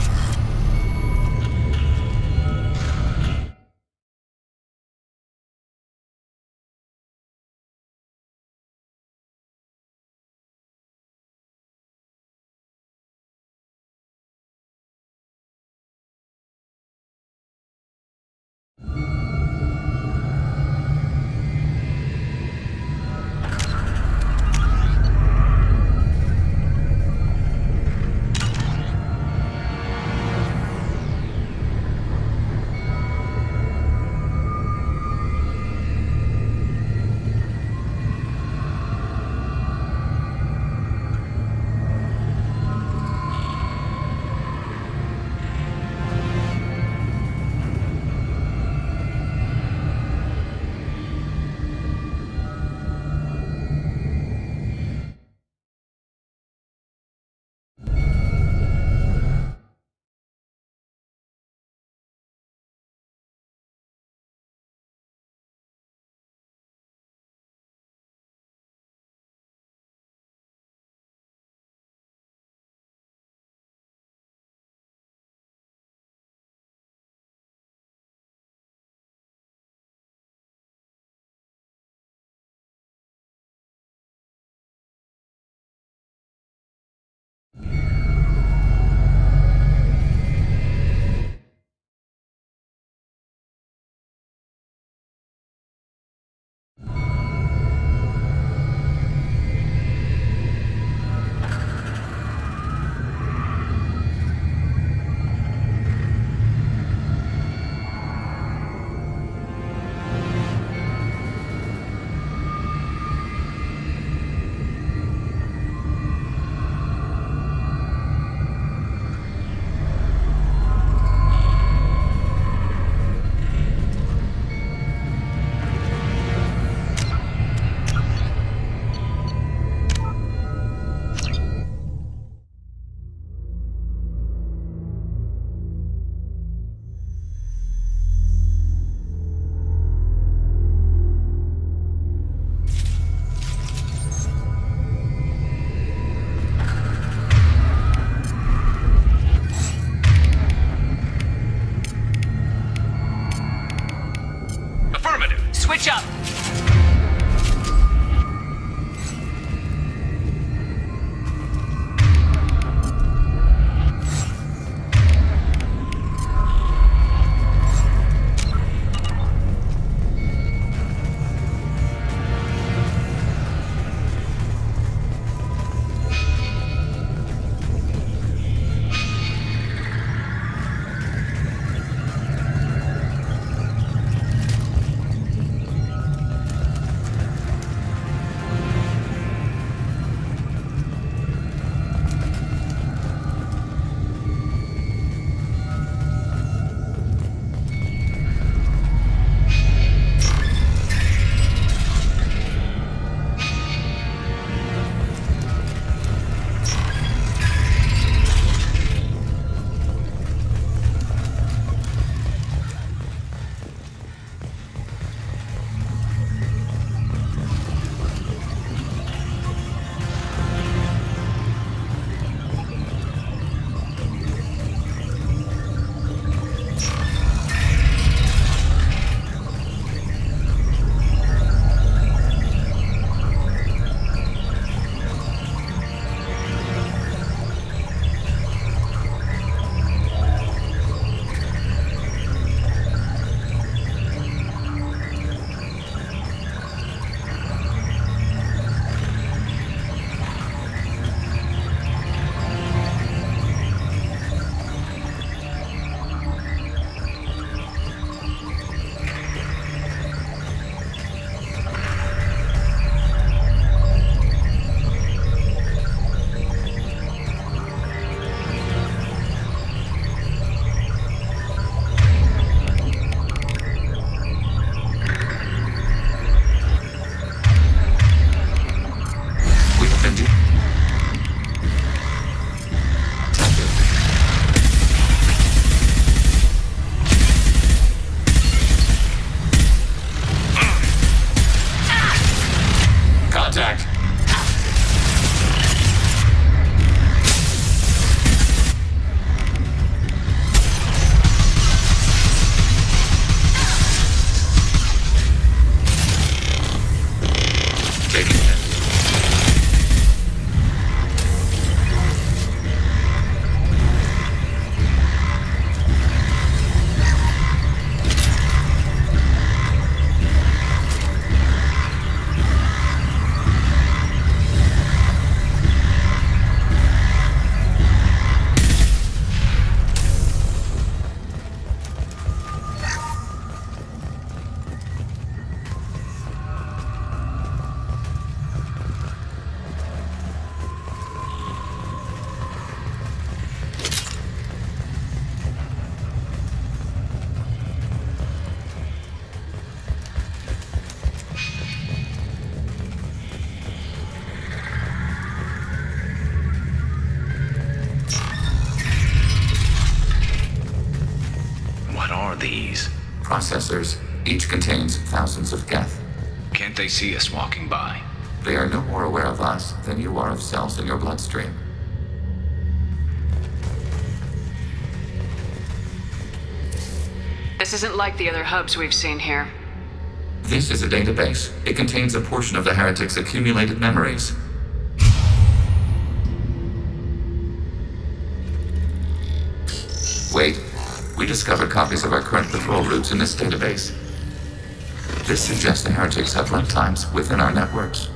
Switch up! these? Processors. Each contains thousands of geth. Can't they see us walking by? They are no more aware of us than you are of cells in your bloodstream. This isn't like the other hubs we've seen here. This is a database. It contains a portion of the Heretic's accumulated memories. Wait. We discovered copies of our current patrol routes in this database. This suggests the Heretics have runtimes within our networks.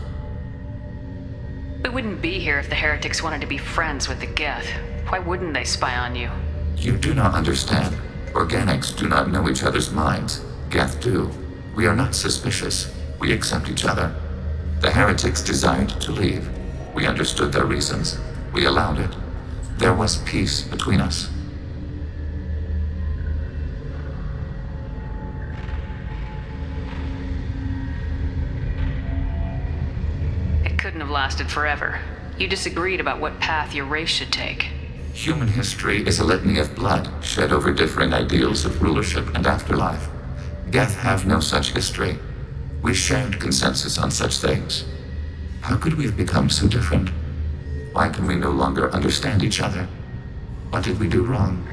We wouldn't be here if the Heretics wanted to be friends with the Geth. Why wouldn't they spy on you? You do not understand. Organics do not know each other's minds. Geth do. We are not suspicious. We accept each other. The Heretics desired to leave. We understood their reasons. We allowed it. There was peace between us. It couldn't have lasted forever. You disagreed about what path your race should take. Human history is a litany of blood shed over differing ideals of rulership and afterlife. Geth have no such history. We shared consensus on such things. How could we have become so different? Why can we no longer understand each other? What did we do wrong?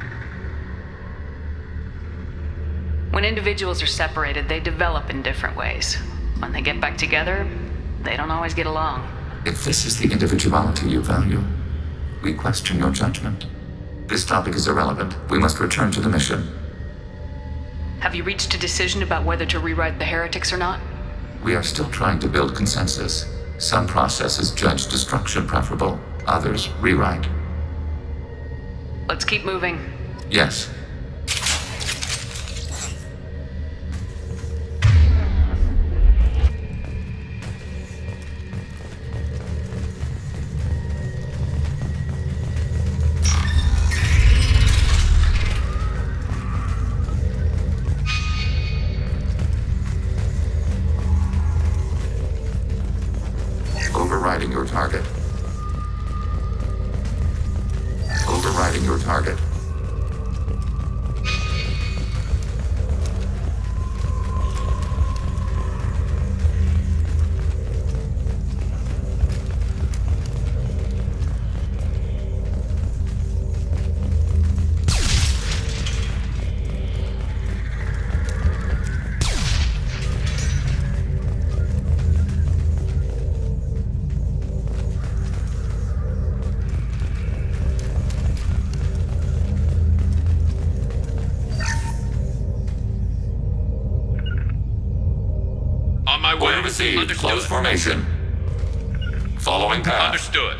When individuals are separated, they develop in different ways. When they get back together, they don't always get along. If this is the individuality you value, we question your judgment. This topic is irrelevant. We must return to the mission. Have you reached a decision about whether to rewrite the heretics or not? We are still trying to build consensus. Some processes judge destruction preferable, others rewrite. Let's keep moving. Yes. Overriding your target. Overriding your target. On my way. Received. Understood. Close formation. Following path. Understood.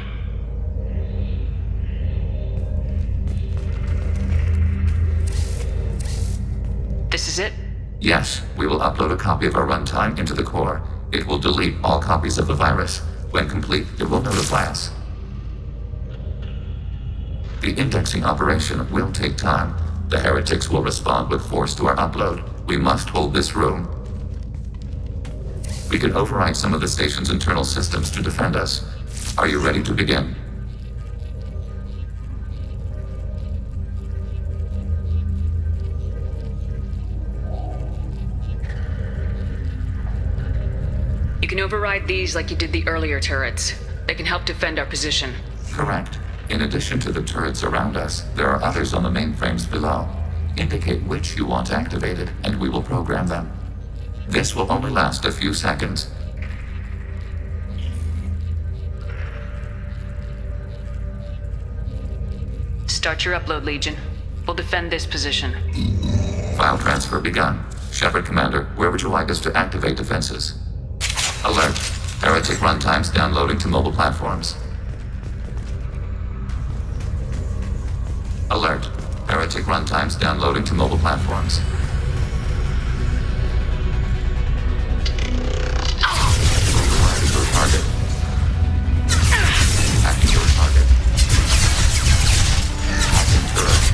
This is it? Yes, we will upload a copy of our runtime into the core. It will delete all copies of the virus. When complete, it will notify us. The indexing operation will take time. The heretics will respond with force to our upload. We must hold this room. We can override some of the station's internal systems to defend us. Are you ready to begin? You can override these like you did the earlier turrets. They can help defend our position. Correct. In addition to the turrets around us, there are others on the mainframes below. Indicate which you want activated, and we will program them. This will only last a few seconds. Start your upload, Legion. We'll defend this position. File transfer begun. Shepard Commander, where would you like us to activate defenses? Alert. Heretic runtimes downloading to mobile platforms. Alert. Heretic runtimes downloading to mobile platforms. Overriding your target. Hacking your target. Hacking turret.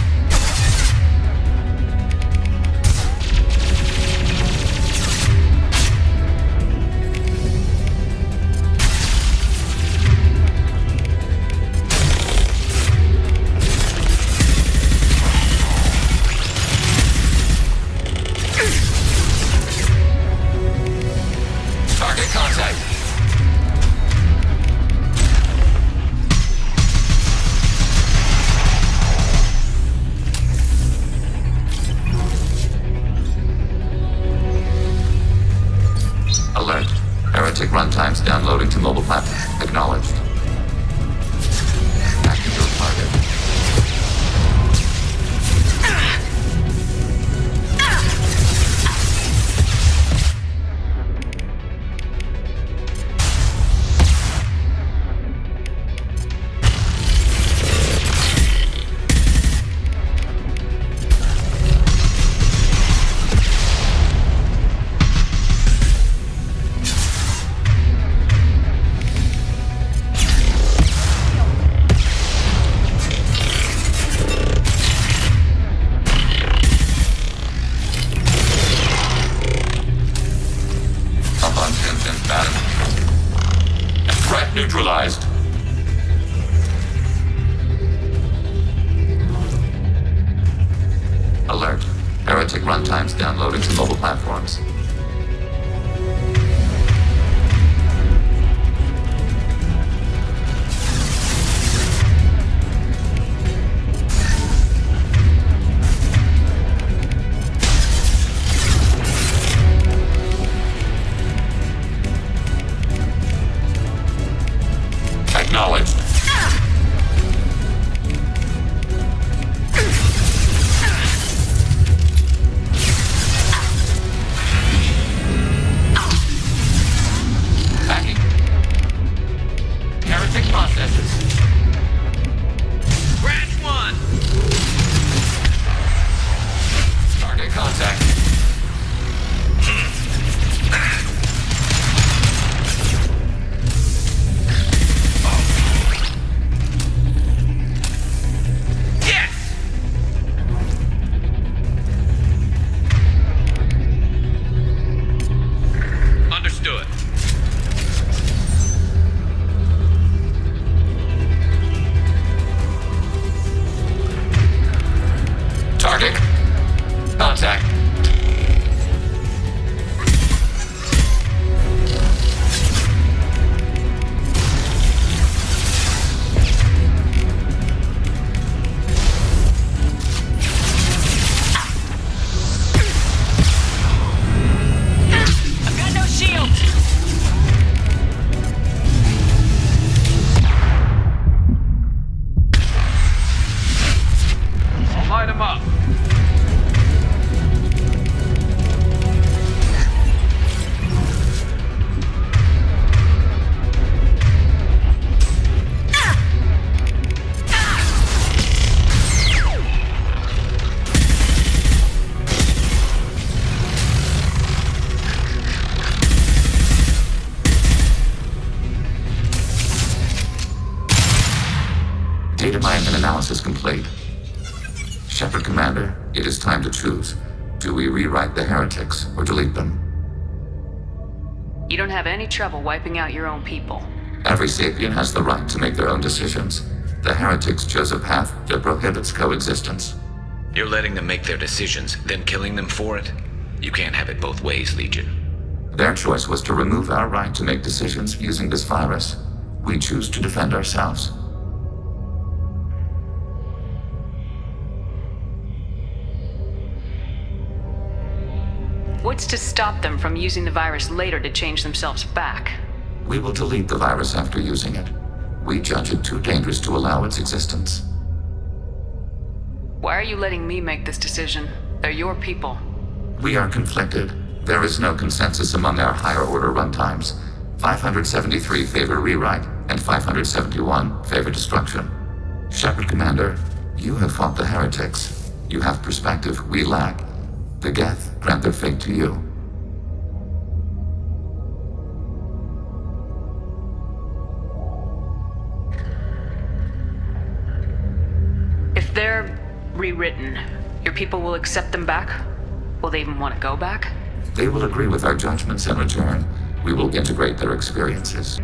Target contact. Alert. Heretic runtimes downloading to mobile platform. Acknowledged. Hacking your target. Abundant battle. Threat neutralized. Alert. Heretic runtimes downloading to mobile platforms. Contact. Understood. Target. Contact. I've got no shield. I'll light him up. Data mining and analysis complete. Shepard Commander, it is time to choose. Do we rewrite the heretics or delete them? You don't have any trouble wiping out your own people. Every sapient has the right to make their own decisions. The heretics chose a path that prohibits coexistence. You're letting them make their decisions, then killing them for it? You can't have it both ways, Legion. Their choice was to remove our right to make decisions using this virus. We choose to defend ourselves. What's to stop them from using the virus later to change themselves back? We will delete the virus after using it. We judge it too dangerous to allow its existence. Why are you letting me make this decision? They're your people. We are conflicted. There is no consensus among our higher order runtimes. 573 favor rewrite, and 571 favor destruction. Shepard Commander, you have fought the heretics. You have perspective we lack. The Geth grant their fate to you. If they're rewritten, your people will accept them back? Will they even want to go back? They will agree with our judgments in return. We will integrate their experiences.